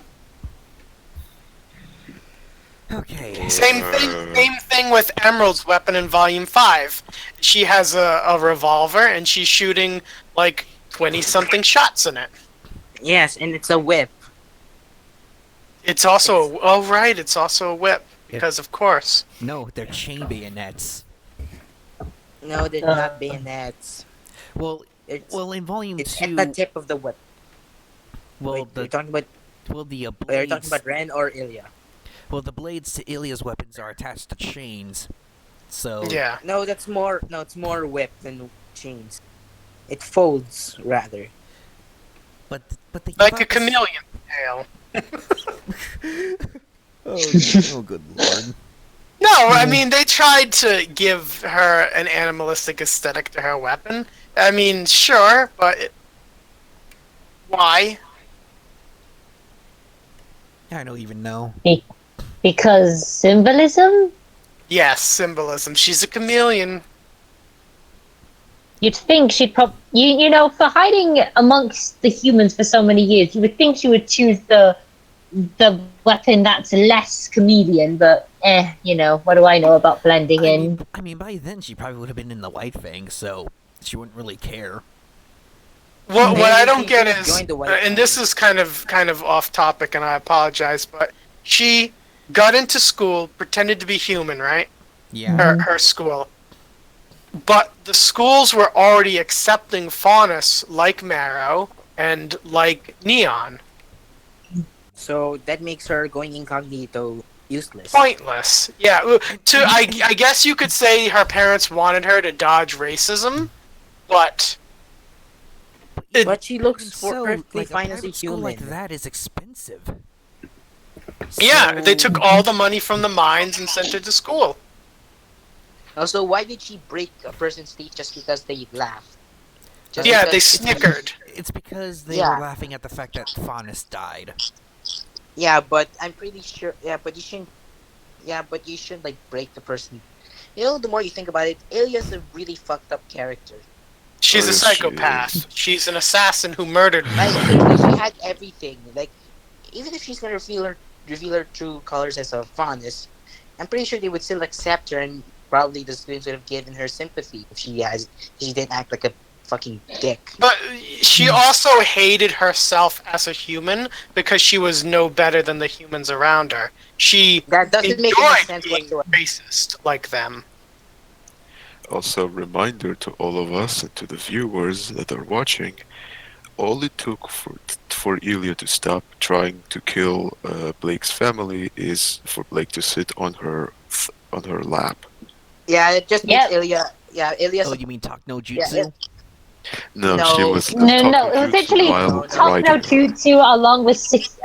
Okay. Same thing with Emerald's weapon in Volume 5. She has a revolver and she's shooting like 20-something shots in it. Yes, and it's a whip. It's also it's also a whip because of course. No, they're chain bayonets. No, they're not bayonets. Well, It's in volume it's 2, at the tip of the whip. well, Wait, you're talking about the are you blades, talking about Ren or Ilya? well, the blades to Ilya's weapons are attached to chains. So Yeah. No, it's more whip than chains. It folds rather. but they Like thought a this- chameleon tail. oh, good lord. No, I mean they tried to give her an animalistic aesthetic to her weapon. I mean, sure, but why? I don't even know. Because symbolism? Yes, symbolism. She's a chameleon. You'd think she'd you know, for hiding amongst the humans for so many years, you would think she would choose the weapon that's less chameleon, but you know, what do I know about blending in? I mean, by then she probably would have been in the White Fang, so she wouldn't really care. What I don't get is, joined the White and this Fang. is kind of off topic, and I apologize, but she got into school, pretended to be human, right? Yeah. Her school. But the schools were already accepting Faunus like Marrow and like Neon. So that makes her going incognito useless. Pointless. Yeah. I guess you could say her parents wanted her to dodge racism, but But she looks So, perfectly like, a fine as a private school human. like that is expensive. yeah, they So- took all the money from the mines and sent her to school. Also, why did she break a person's teeth just because they laughed? Just Yeah, because they snickered. It's because they Yeah. were laughing at the fact that Faunus died. Yeah, but I'm pretty sure. Yeah, but you shouldn't. Yeah, but you shouldn't like break the person. You know, the more you think about it, Ilya's a really fucked up character. She's a Yes, she psychopath. is. She's an assassin who murdered Like, people. she had everything. Like, even if she's gonna reveal her true colors as a Faunus, I'm pretty sure they would still accept her, and probably the students would have given her sympathy if she didn't act like a fucking dick. But she also hated herself as a human because she was no better than the humans around her. She That doesn't make any enjoyed sense being whatsoever. racist like them. Also, reminder to all of us and to the viewers that are watching, all it took for Ilya to stop trying to kill Blake's family is for Blake to sit on her lap. Yeah, it just Yep. makes Ilya. Yeah, Ilya's. Oh, you mean talk no Yeah, jutsu? No, No. she was No, talking it was jutsu actually while Talk No riding. Jutsu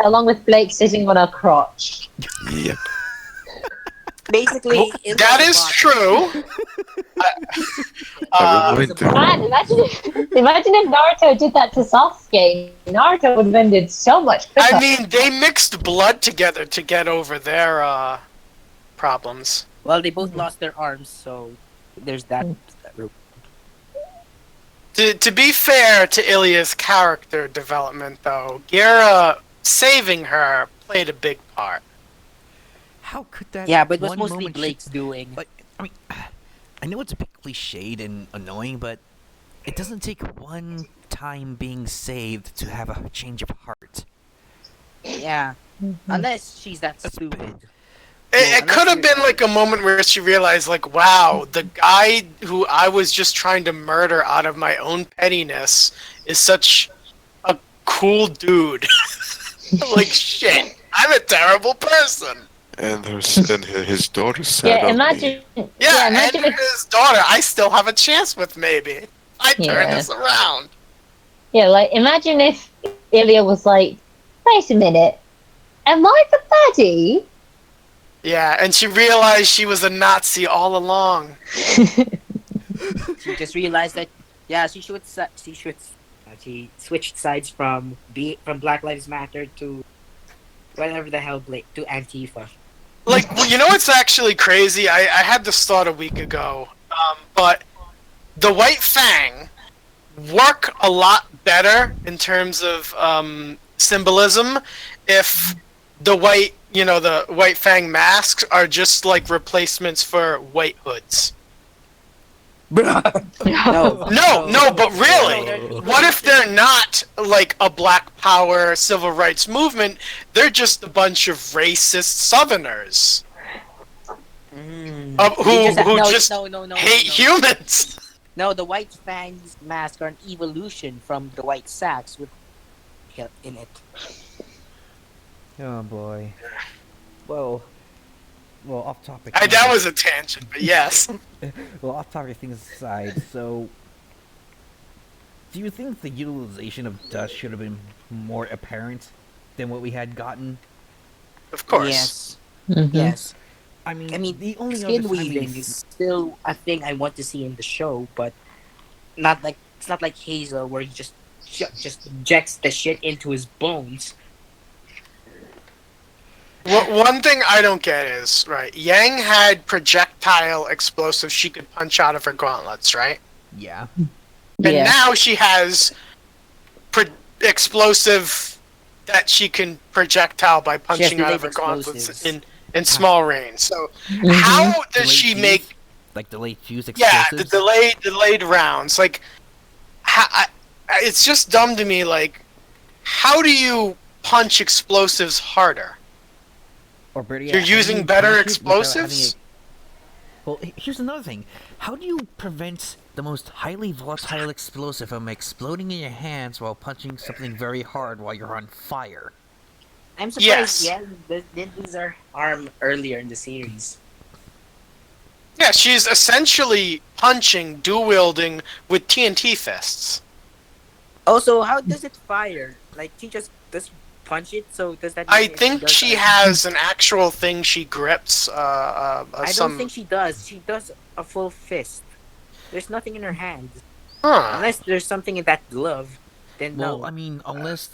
along with Blake sitting on her crotch. Yep. basically. Ilya's That a is bot. true. I Uh, remind Man, imagine if Naruto did that to Sasuke. Naruto would have ended so much quicker. I mean, they mixed blood together to get over their problems. Well, they both lost their arms, so there's that. To be fair to Ilya's character development, though, Gira saving her played a big part. How could that? Yeah, but it was one mostly moment Blake's doing. Like, I mean, I know it's a bit cliched and annoying, but it doesn't take one time being saved to have a change of heart. Yeah, unless she's that stupid. It could have been like a moment where she realized, like, wow, the guy who I was just trying to murder out of my own pettiness is such a cool dude. Like, shit, I'm a terrible person. And his daughter sat Yeah, on imagine. me. Yeah, imagine and if. his daughter, I still have a chance with maybe. I turn Yeah. this around. Yeah, like imagine if Ilya was like, "Wait a minute, am I the baddie?" Yeah, and she realized she was a Nazi all along. She just realized that, yeah, she switched sides from Black Lives Matter to whatever the hell, to Antifa. Like, well, you know what's actually crazy? I had this thought a week ago, but the White Fang work a lot better in terms of symbolism if the White Fang masks are just like replacements for white hoods. No, No, but really, what if they're not like a Black Power civil rights movement? They're just a bunch of racist Southerners who just hate humans. No, the White Fang's masks are an evolution from the White Sacks with in it. Oh boy. Well, off topic. That was a tangent, but yes. Well, off topic things aside, so do you think the utilization of dust should have been more apparent than what we had gotten? Of course. Yes. Mhm. Yes. I mean, the only skin other time weaving we- is still a thing I want to see in the show, but it's not like Hazel where he just injects the shit into his bones. One thing I don't get is, right, Yang had projectile explosives she could punch out of her gauntlets, right? Yeah. And now she has explosive that she can projectile by punching out of her gauntlets in small range. So how does Delayed she fuse? make... Like delayed fuse Yeah, explosives? the delayed rounds. Like, it's just dumb to me, like, how do you punch explosives harder? Or better yet, You're how do using you better punch it without having explosives? Well, here's another thing. How do you prevent the most highly volatile explosive from exploding in your hands while punching something very hard while you're on fire? I'm surprised they did use her arm earlier in the series. Yeah, she's essentially punching, dual-wielding with TNT fists. Also, how does it fire? Like, she just does punch it, so does that mean I think she has an actual thing she grips. I don't think she does. She does a full fist. There's nothing in her hand. Huh. Unless there's something in that glove, then no. Well, I mean, unless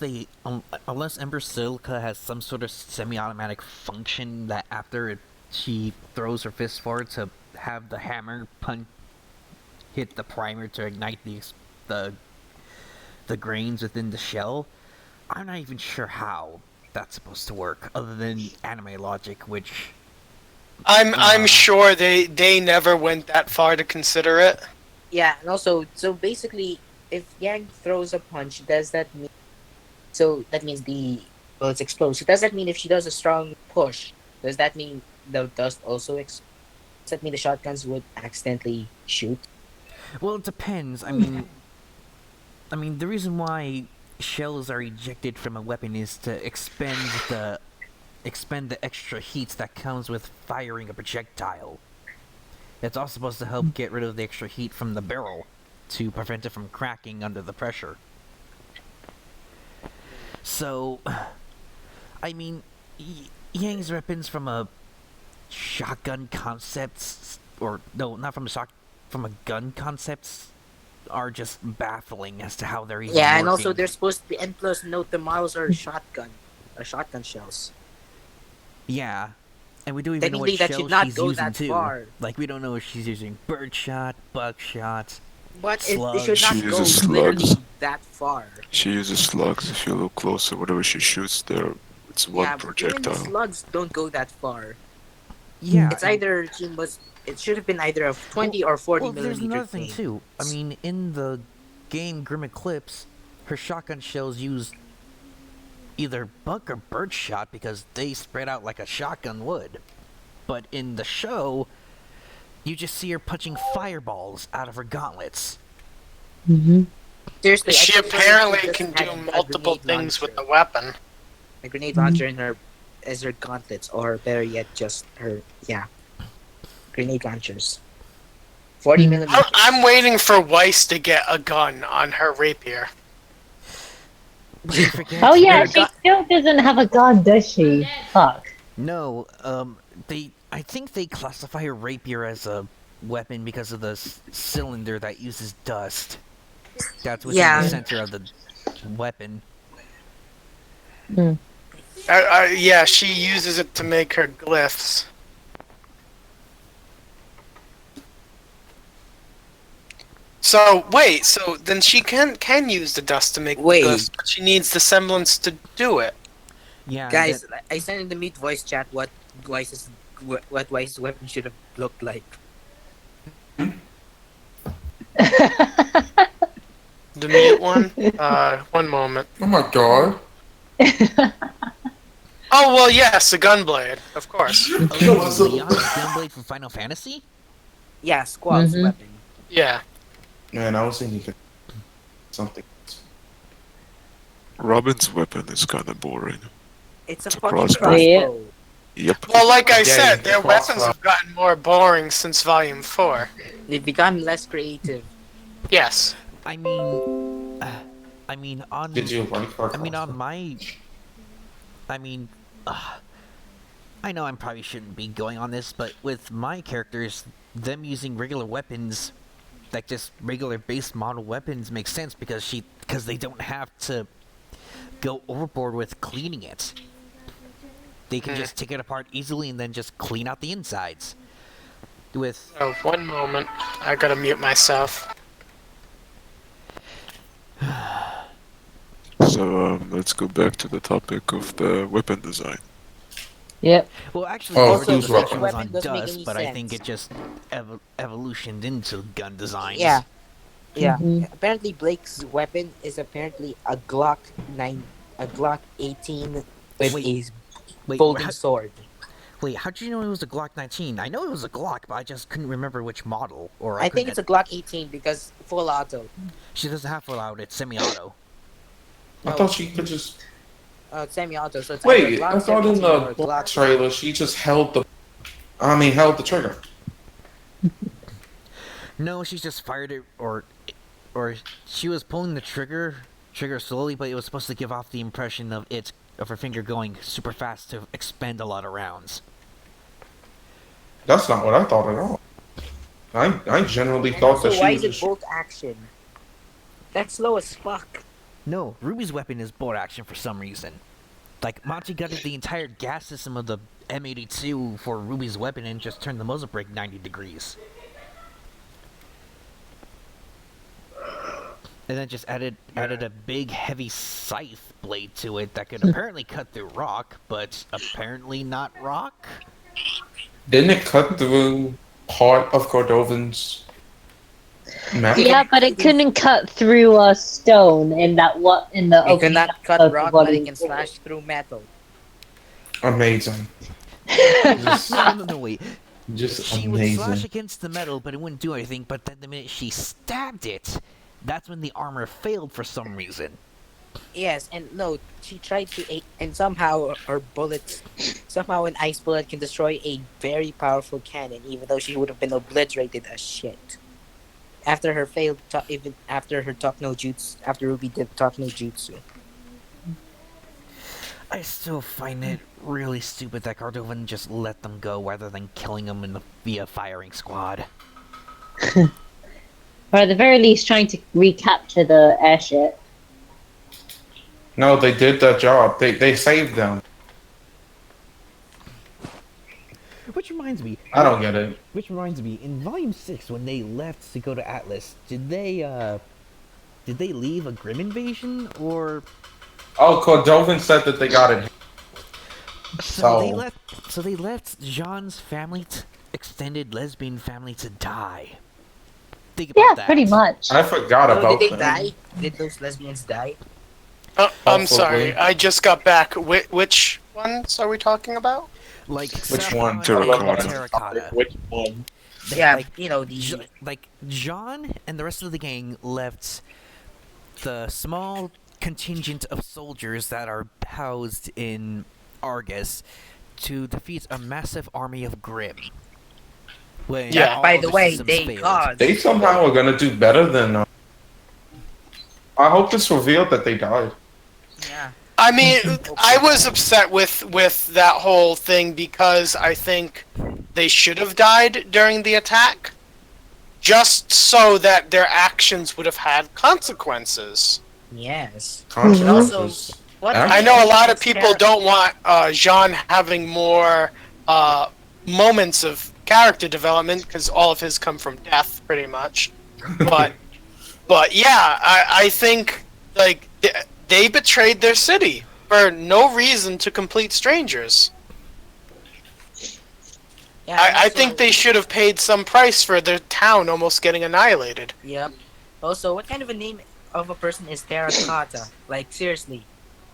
Ember Silica has some sort of semi-automatic function that after she throws her fist forward to have the hammer hit the primer to ignite the grains within the shell. I'm not even sure how that's supposed to work, other than anime logic, which... I'm sure they never went that far to consider it. Yeah, and also, so basically, if Yang throws a punch, does that mean... So, that means it's explosive. Does that mean if she does a strong push, does that mean the dust also does that mean the shotguns would accidentally shoot? Well, it depends. I mean, the reason why shells are ejected from a weapon is to expend the extra heat that comes with firing a projectile. It's also supposed to help get rid of the extra heat from the barrel to prevent it from cracking under the pressure. So, I mean, Yang's weapons from a shotgun concepts, or no, not from a gun concepts, are just baffling as to how they're even Yeah, working. and also they're supposed to be, and plus note the models are shotgun shells. Yeah, and we don't even know what Technically, that shell should not she's go using that too. far. Like, we don't know if she's using birdshot, buckshot, But it slugs. should not She go uses literally slugs. that far. She uses slugs. If you look closer, whatever she shoots there, it's one Yeah, but even the projectile. slugs don't go that far. Yeah, It's either it should have been either a 20 or 40 well, there's millimeter another thing too. I mean, in the game Grim Eclipse, her shotgun shells use either buck or birdshot because they spread out like a shotgun would. But in the show, you just see her punching fireballs out of her gauntlets. Seriously, She I think apparently just can had do a multiple grenade things with launcher. the weapon. A grenade launcher in her as her gauntlets, or better yet, just her grenade launchers. 40 millimeters. I'm waiting for Weiss to get a gun on her rapier. Oh yeah, she still doesn't have a gun, does she? Fuck. No, I think they classify her rapier as a weapon because of the cylinder that uses dust. That's within the center of the weapon. Yeah, she uses it to make her glyphs. So wait, so then she can use the dust to make glyphs, but she needs the semblance to do it. Yeah, Guys, I sent in the meet voice chat what Weiss's weapon should have looked like. The mute one? One moment. Oh my god. Oh, well, yes, a gunblade, of course. Leon's gunblade from Final Fantasy? Yeah, Squall's weapon. Yeah. Man, I was thinking something. Robin's weapon is kind of boring. It's a It's a fucking crossbow. crossbow. Yep. Well, like I Yeah, said, yeah, their crossbow. weapons have gotten more boring since Volume 4. They've become less creative. Yes. I mean on Did you like our on my I know I probably shouldn't be going on this, but with my characters, them using regular weapons, like just regular base model weapons, makes sense because they don't have to go overboard with cleaning it. they can just take it apart easily and then just clean out the insides. With Oh, 1 moment. I gotta mute myself. So let's go back to the topic of the weapon design. Yep. well, actually, Oh, the original whose weapon? section was on Weapon doesn't make dust, any but I think sense. it just evolutioned into gun designs. Yeah. Yeah. Mhm. Apparently, Blake's weapon is apparently a Glock 18 with Wait, a Wait, folding how, sword. wait, how'd you know it was a Glock 19? I know it was a Glock, but I just couldn't remember which model. Or I think it's a Glock 18 because full auto. She doesn't have full out; it's semi-auto. I thought she could just. Semi-auto. So it's either a Wait, Glock I thought in 17 or the a book Glock. trailer she just held the. held the trigger. No, she just fired it, or she was pulling the trigger slowly, but it was supposed to give off the impression of her finger going super fast to expend a lot of rounds. That's not what I thought at all. I generally And thought also, that she why was is it just. bolt action? That's slow as fuck. No, Ruby's weapon is bolt action for some reason. Like, Monty gutted the entire gas system of the M82 for Ruby's weapon and just turned the muzzle brake 90 degrees. And then just added a big heavy scythe blade to it that could apparently cut through rock, but apparently not rock. Didn't it cut through part of Cordovan's metal? Yeah, but it couldn't cut through a stone in the It opening cannot cut of rock, what but it he can did. slash through metal. Amazing. No, wait. Just She would slash amazing. against the metal, but it wouldn't do anything. But then the minute she stabbed it, that's when the armor failed for some reason. Yes, and no, she tried to and somehow her bullets, somehow an ice bullet can destroy a very powerful cannon, even though she would have been obliterated as shit. After her failed, even after her talk no jutsu, after Ruby did talk no jutsu. I still find it really stupid that Cardovan just let them go rather than killing them via firing squad. Or at the very least, trying to recapture the airship. No, they did that job. They saved them. Which reminds me, I don't get it. Which reminds me, in Volume 6, when they left to go to Atlas, did they leave a Grim invasion, or... Oh, Cordovan said that they got it. So they left Jean's family, extended lesbian family, to die. Think about that. Pretty much. I forgot Oh, about did they that. die? Did those lesbians die? I'm sorry, I just got back. Which ones are we talking about? Like, Which one? Terracotta. Which one? Yeah, Like, you know, the... Like, Jean and the rest of the gang left the small contingent of soldiers that are housed in Argus to defeat a massive army of Grimm. When Yeah, all by other the way, systems they failed. caused... They somehow are gonna do better than. I hope it's revealed that they died. Yeah. I mean, I was upset with that whole thing because I think they should have died during the attack, just so that their actions would have had consequences. Yes. Consequences. What I know a lot of people don't want Jean having more moments of character development because all of his come from death, pretty much. But yeah, I think like they betrayed their city for no reason to complete strangers. Yeah, I also- think they should have paid some price for their town almost getting annihilated. Yep. Also, what kind of a name of a person is Terracotta? Like, seriously.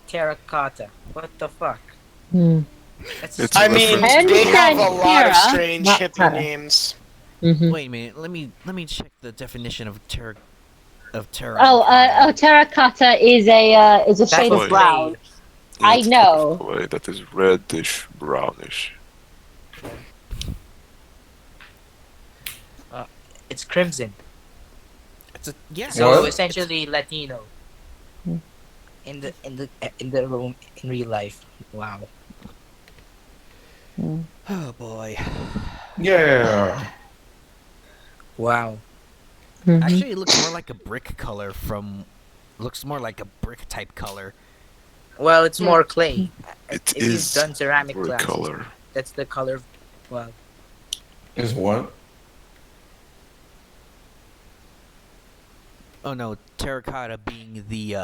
Terracotta. What the fuck? Hmm. That's It's I a mean, reference to they the- have a lot of Terra, strange not hippie Terra. names. Mhm. Wait a minute, let me check the definition of terra. Terracotta is a shade what of it brown. Yeah, I it's a know. type of clay that is reddish, brownish. It's crimson. Yeah. So What? essentially Latino. In real life. Wow. Oh boy. Yeah. Wow. Mhm. Actually, it looks more like a brick color from. Looks more like a brick type color. Well, it's more clay. It If you've is done ceramic for classes, color. that's the color. Well, Is what? Oh no, terracotta being the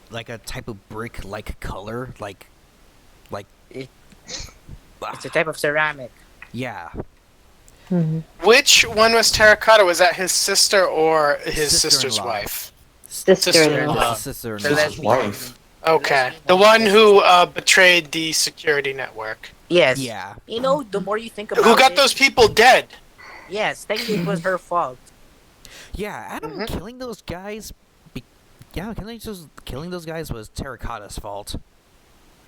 like a type of brick-like color, like it's a type of ceramic. yeah. Which one was terracotta? Was that his sister or his sister's Sister-in-law. wife? Sister-in-law. Sister-in-law. The His lesbian. wife. Okay, the one who betrayed the security network. Yes. Yeah. You know, the more you think about Who got it, those people dead? yes, technically it was her fault. Yeah, Adam killing those guys. Killing those guys was Terracotta's fault.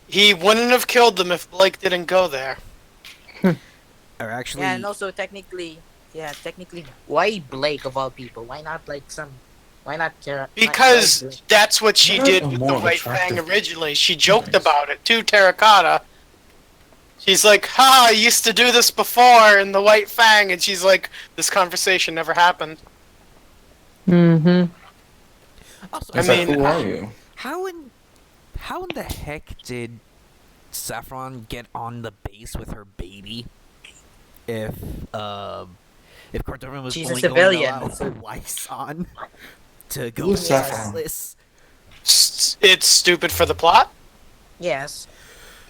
He wouldn't have killed them if Blake didn't go there. Or actually, Yeah, and also technically, why Blake of all people? Why not like some? Why not? Because that's what she What did a with the more White Fang attractive- originally. She joked about it to Terracotta. She's like, "Ha! I used to do this before in the White Fang," and she's like, "This conversation never happened." Mm-hmm. also, I It's like, mean, who are you? how in the heck did Saffron get on the base with her baby? If Cordova was She's a only civilian. going to allow Weiss on to go Who's Saffron? faceless. It's stupid for the plot. Yes.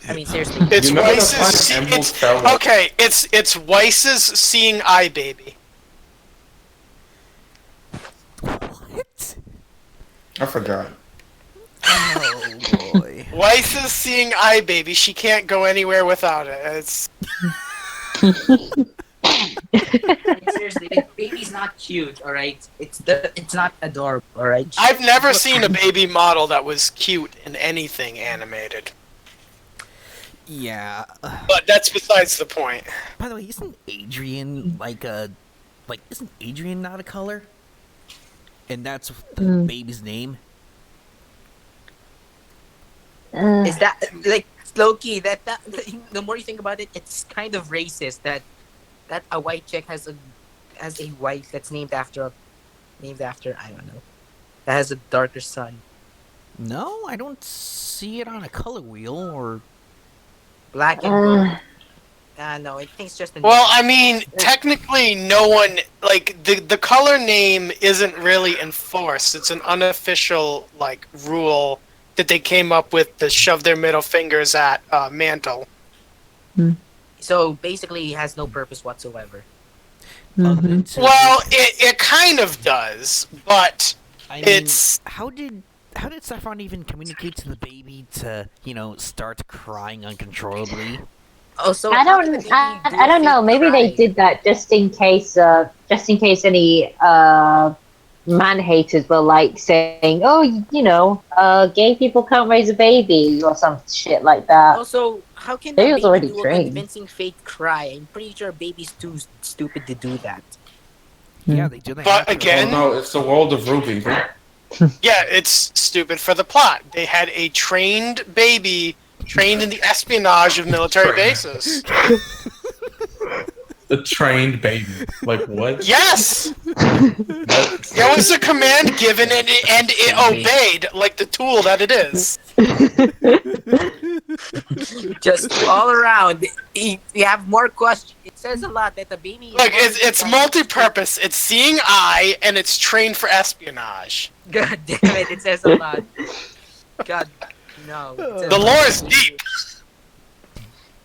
I mean, seriously. It's You remember Weiss's. that time Emerald fell, like- Okay, it's Weiss's seeing eye baby. What? I forgot. Oh boy. Weiss's seeing eye baby. She can't go anywhere without it. It's Seriously, the baby's not cute, alright? It's not adorable, alright? I've never seen a baby model that was cute in anything animated. Yeah. But that's besides the point. By the way, isn't Adrian isn't Adrian not a color? And that's the baby's name. Is that like Loki? That the more you think about it, it's kind of racist that a white chick has a wife that's named after I don't know, that has a darker son. No, I don't see it on a color wheel or. Black and no, I think it's just a Well, I mean, technically, no one like the color name isn't really enforced. It's an unofficial like rule that they came up with to shove their middle fingers at Mantle. So basically, it has no purpose whatsoever. Well, it kind of does, but I mean, it's how did Saffron even communicate to the baby to start crying uncontrollably? Oh, so I don't know. Maybe they did that just in case any man haters were like saying, "Oh, gay people can't raise a baby" or some shit like that. Also, how can They a was baby already do a trained. convincing fake cry? I'm pretty sure a baby's too stupid to do that. Yeah, they do. But again, Oh no, it's the world of RWBY. yeah, it's stupid for the plot. They had a trained baby trained in the espionage of military bases. The trained baby. Like what? Yes! There was a command given and it obeyed like the tool that it is. Just all around, you have more questions. It says a lot that the baby. Look, it's multi-purpose. It's seeing eye and it's trained for espionage. God damn it! It says a lot. God, no. The lore is deep.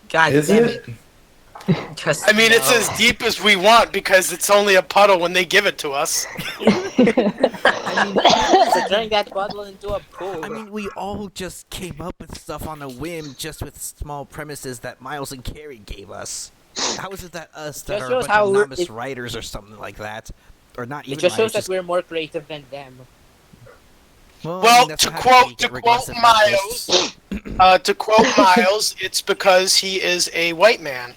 God Is damn it? it! Just I mean, no. it's as deep as we want because it's only a puddle when they give it to us. I mean, it's turning that bottle into a pool. I mean, we all just came up with stuff on a whim, just with small premises that Miles and Carrie gave us. How is it that us that Just are a shows bunch how of we're- novice writers or something like that, or not even it just shows writers, that we're more creative than them. Well, I Well, mean, that's to what happens when you quote get regressive leftists. Miles, it's because he is a white man.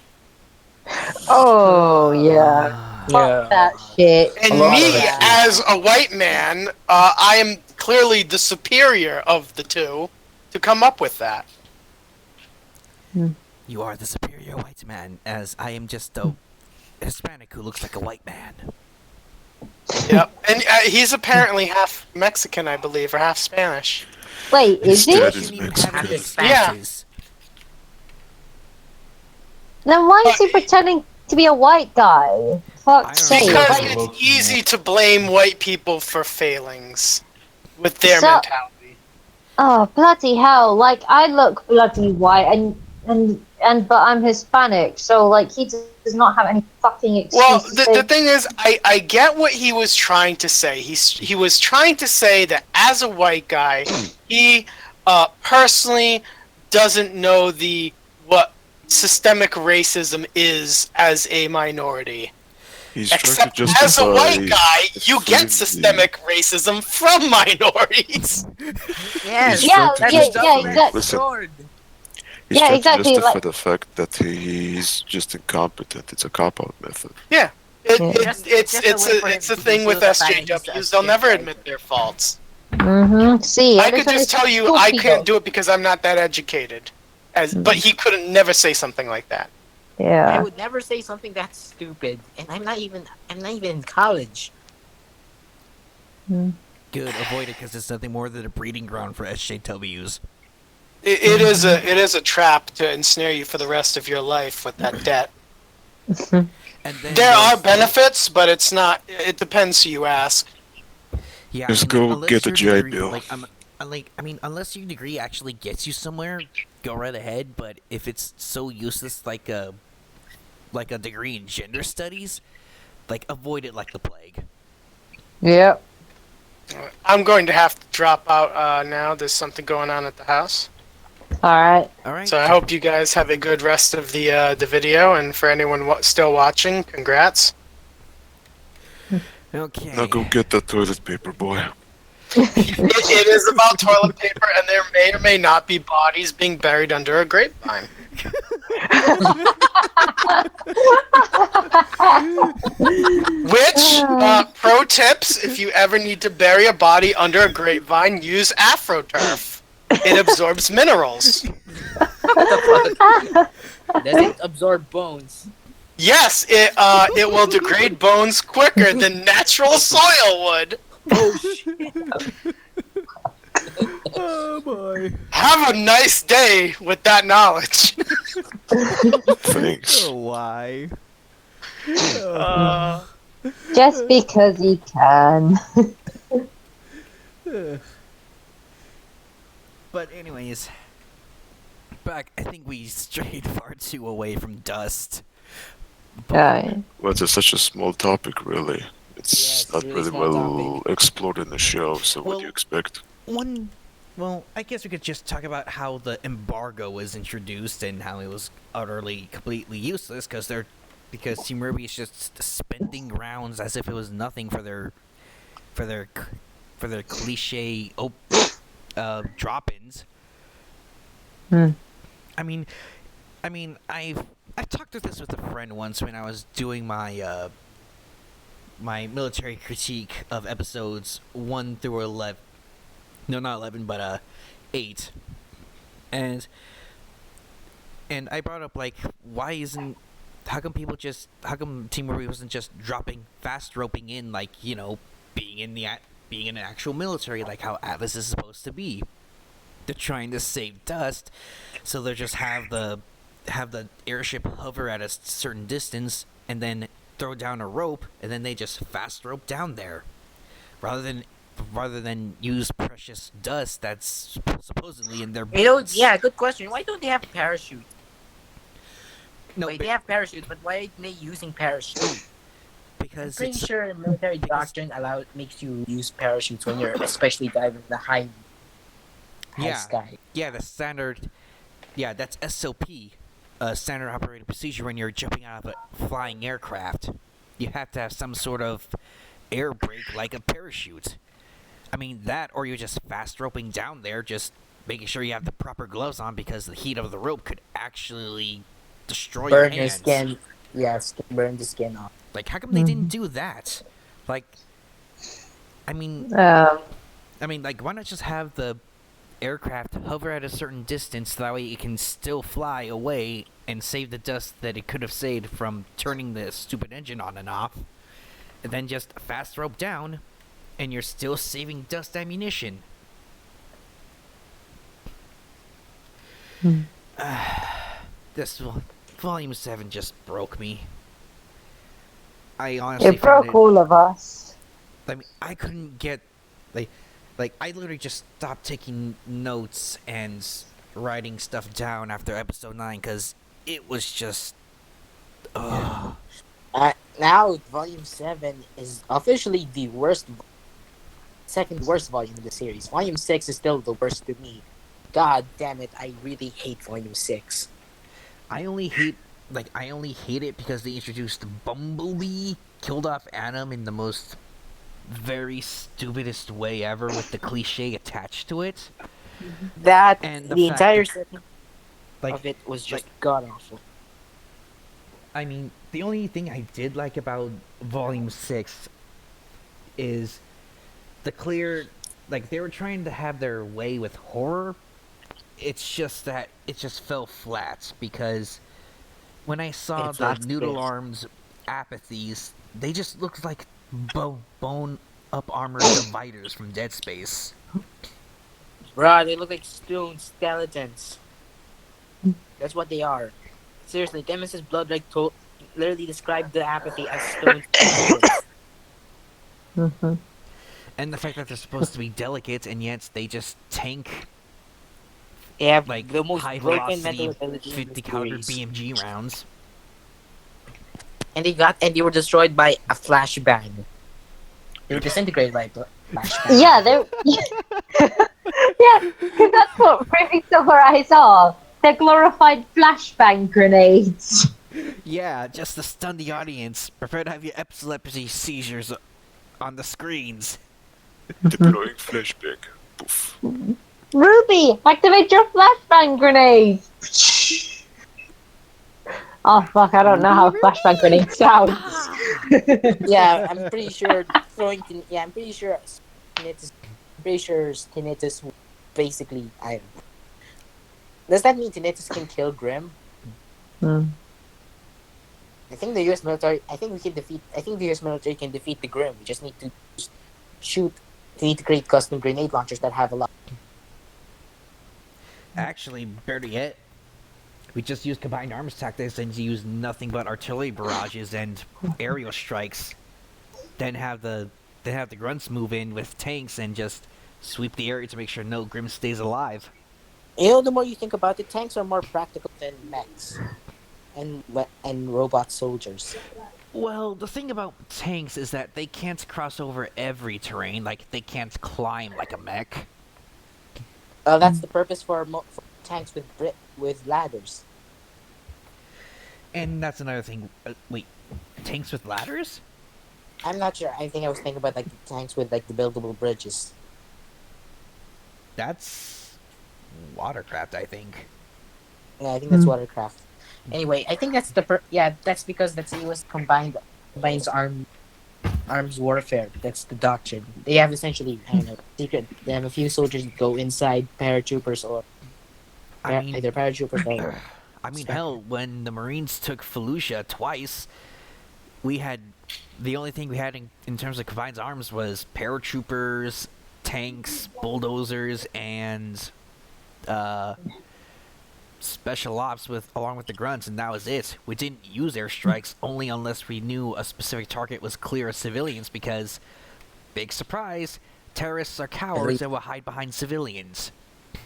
Oh yeah. Fuck that shit. And A lot me, of it. as a white man, I am clearly the superior of the two to come up with that. You are the superior white man, as I am just a Hispanic who looks like a white man. Yep. And he's apparently half Mexican, I believe, or half Spanish. Wait, His is he? dad He is shouldn't even have Mexican. his Yeah. faces. Then why is he pretending to be a white guy? Fuck's I sake. don't know. Because Like, it's easy to blame white people for failings with their So- mentality. oh bloody hell! Like I look bloody white, and but I'm Hispanic, so like he does not have any fucking excuse. Well, to the say- thing is, I get what he was trying to say. He was trying to say that as a white guy, he personally doesn't know what systemic racism is as a minority. He's trying Except to justify as a white guy, you fully- get systemic racism from minorities. Yes. He's Yeah, trying to yeah, justify- yeah, exactly. Listen, he's Yeah, trying exactly, to justify like- the fact that he's just incompetent. It's a cop-out method. Yeah. Just a way for him It's a to thing with conceal the fact that SJWs. he's They'll a never shit admit their faults. See, I and could it's like just tell you cool I people. can't do it because I'm not that educated. But he couldn't never say something like that. I Yeah. would never say something that stupid, and I'm not even in college. Good, avoid it because it's nothing more than a breeding ground for SJWs. It is a trap to ensnare you for the rest of your life with that debt. And then There are there's- benefits, but it's not. It depends who you ask. Yeah, Just I mean, go unless get a your GI degree- Bill. unless your degree actually gets you somewhere, go right ahead. But if it's so useless, like a degree in gender studies, like avoid it like the plague. Yep. I'm going to have to drop out now. There's something going on at the house. All right. All right. So I hope you guys have a good rest of the video. And for anyone still watching, congrats. Okay. Now go get that toilet paper, boy. It is about toilet paper, and there may or may not be bodies being buried under a grapevine. Which, pro tips, if you ever need to bury a body under a grapevine, use AfroTurf. It absorbs minerals. Does it absorb bones? Yes, it will degrade bones quicker than natural soil would. Oh shit! Oh boy. Have a nice day with that knowledge. Thanks. Oh, why? Just because he can. But anyways, back. I think we strayed far too away from dust. Right. Well, it's such a small topic, really. It's Yes, not really really small well explored in the show, so what do you expect? Well, I guess we could just talk about how the embargo was introduced and how it was utterly, completely useless because Team RWBY is just spending rounds as if it was nothing for their cliche drop-ins. I mean, I've talked through this with a friend once when I was doing my my military critique of episodes 1 through 11. No, not 11, but 8. And I brought up like, how come Team RWBY wasn't just fast roping in, like, you know, being in an actual military like how Atlas is supposed to be. They're trying to save dust, so they just have the airship hover at a certain distance and then throw down a rope, and then they just fast rope down there, rather than use precious dust that's supposedly in their boots. Yeah, good question. Why don't they have parachutes? No, Wait, they have parachutes, but why aren't they using parachutes? I'm because pretty it's sure military doctrine makes you use parachutes when you're especially diving the high sky. Yeah, the standard. Yeah, that's SOP, standard operating procedure when you're jumping out of a flying aircraft. You have to have some sort of air brake like a parachute. I mean that, or you're just fast roping down there, just making sure you have the proper gloves on because the heat of the rope could actually destroy your Burn your hands. skin. Yes, burn the skin off. Like, how come they didn't do that? Like, I mean, like, why not just have the aircraft hover at a certain distance, that way it can still fly away and save the dust that it could have saved from turning the stupid engine on and off, and then just fast rope down, and you're still saving dust ammunition. This volume 7 just broke me. I honestly It found broke all of us. I mean, I couldn't get like I literally just stopped taking notes and writing stuff down after episode 9 because it was just. Ugh. Now, Volume 7 is officially the second worst volume in the series. Volume 6 is still the worst to me. God damn it, I really hate Volume 6. I only hate it because they introduced Bumblebee, killed off Adam in the most very stupidest way ever with the cliche attached to it. That And the entire that, setting like, of it was just god awful. I mean, the only thing I did like about Volume 6 is the clear, like, they were trying to have their way with horror. It's just that it just fell flat because when I saw It's the not Noodle fair. Arms apathies, they just looked like bone-up armored dividers from Dead Space. Bruh, they look like stone skeletons. That's what they are. Seriously, Demis's Bloodwreck literally described the apathy as stone skeletons. Mm-hmm. And the fact that they're supposed to be delicate and yet they just tank They have like the most high broken velocity mental ability in 50 the caliber series. BMG rounds. And they were destroyed by a flashbang. They were disintegrated by a flashbang. Yeah, they're. Yeah, because that's what Privy Silver I saw. The glorified flashbang grenades. Yeah, just to stun the audience. Prepare to have your epilepsy seizures on the screens. Deploying flashbang. Poof. Ruby, activate your flashbang grenade. Oh fuck! I don't know how flashbang grenade sounds. Yeah, I'm pretty sure Tinnitus basically, I don't know. Does that mean Tinnitus can kill Grim? Hmm. I think the US military can defeat the Grim. We just need to we need to create custom grenade launchers that have a lot. Actually, better yet, we just use combined arms tactics and use nothing but artillery barrages and aerial strikes. Then have the grunts move in with tanks and just sweep the area to make sure no Grim stays alive. You know, the more you think about it, tanks are more practical than mechs and robot soldiers. Well, the thing about tanks is that they can't cross over every terrain. Like, they can't climb like a mech. That's the purpose for tanks with ladders. And that's another thing. Wait, tanks with ladders? I'm not sure. I think I was thinking about like the tanks with like the buildable bridges. That's watercraft, I think. Yeah, I think that's watercraft. Anyway, I think that's that's because that's US combines arms warfare. That's the doctrine. They have essentially, I don't know, secret. They have a few soldiers that go inside paratroopers or either paratroopers or. I mean, hell, when the Marines took Fallujah twice, we had the only thing we had in terms of combined arms was paratroopers, tanks, bulldozers, and special ops along with the grunts, and that was it. We didn't use airstrikes only unless we knew a specific target was clear of civilians because, big surprise, terrorists are cowards and will hide behind civilians.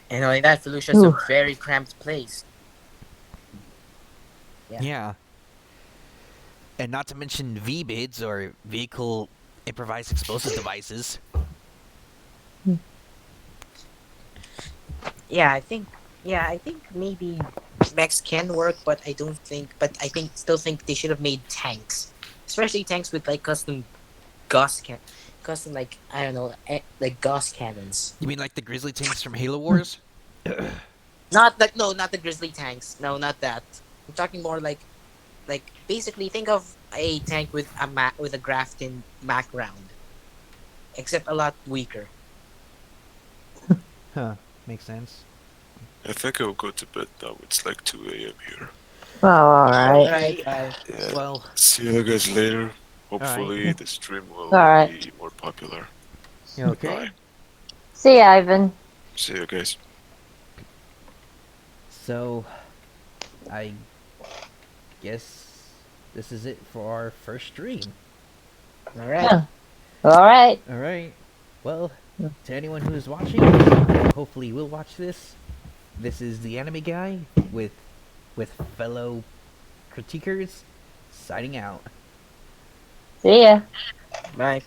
And only that, Fallujah is a very cramped place. Yeah. And not to mention VBIDs, or Vehicle Improvised Explosive Devices. Yeah, I think maybe mechs can work, but I still think they should have made tanks. Especially tanks with like custom Gauss like, I don't know, like Gauss cannons. You mean like the Grizzly tanks from Halo Wars? Not the Grizzly tanks. No, not that. I'm talking more like basically think of a tank with a Grafton Mac round, except a lot weaker. Huh, makes sense. I think I'll go to bed now. It's like 2 a.m. here. Oh, alright. Yeah. Well, see you guys later. Hopefully the stream will be more popular. You okay? Bye. See ya, Ivan. See you guys. So, I guess this is it for our first stream. All right. Yeah. All right. Alright. Well, to anyone who is watching, hopefully will watch this. This is the anime guy with fellow critiquers signing out. See ya. Bye.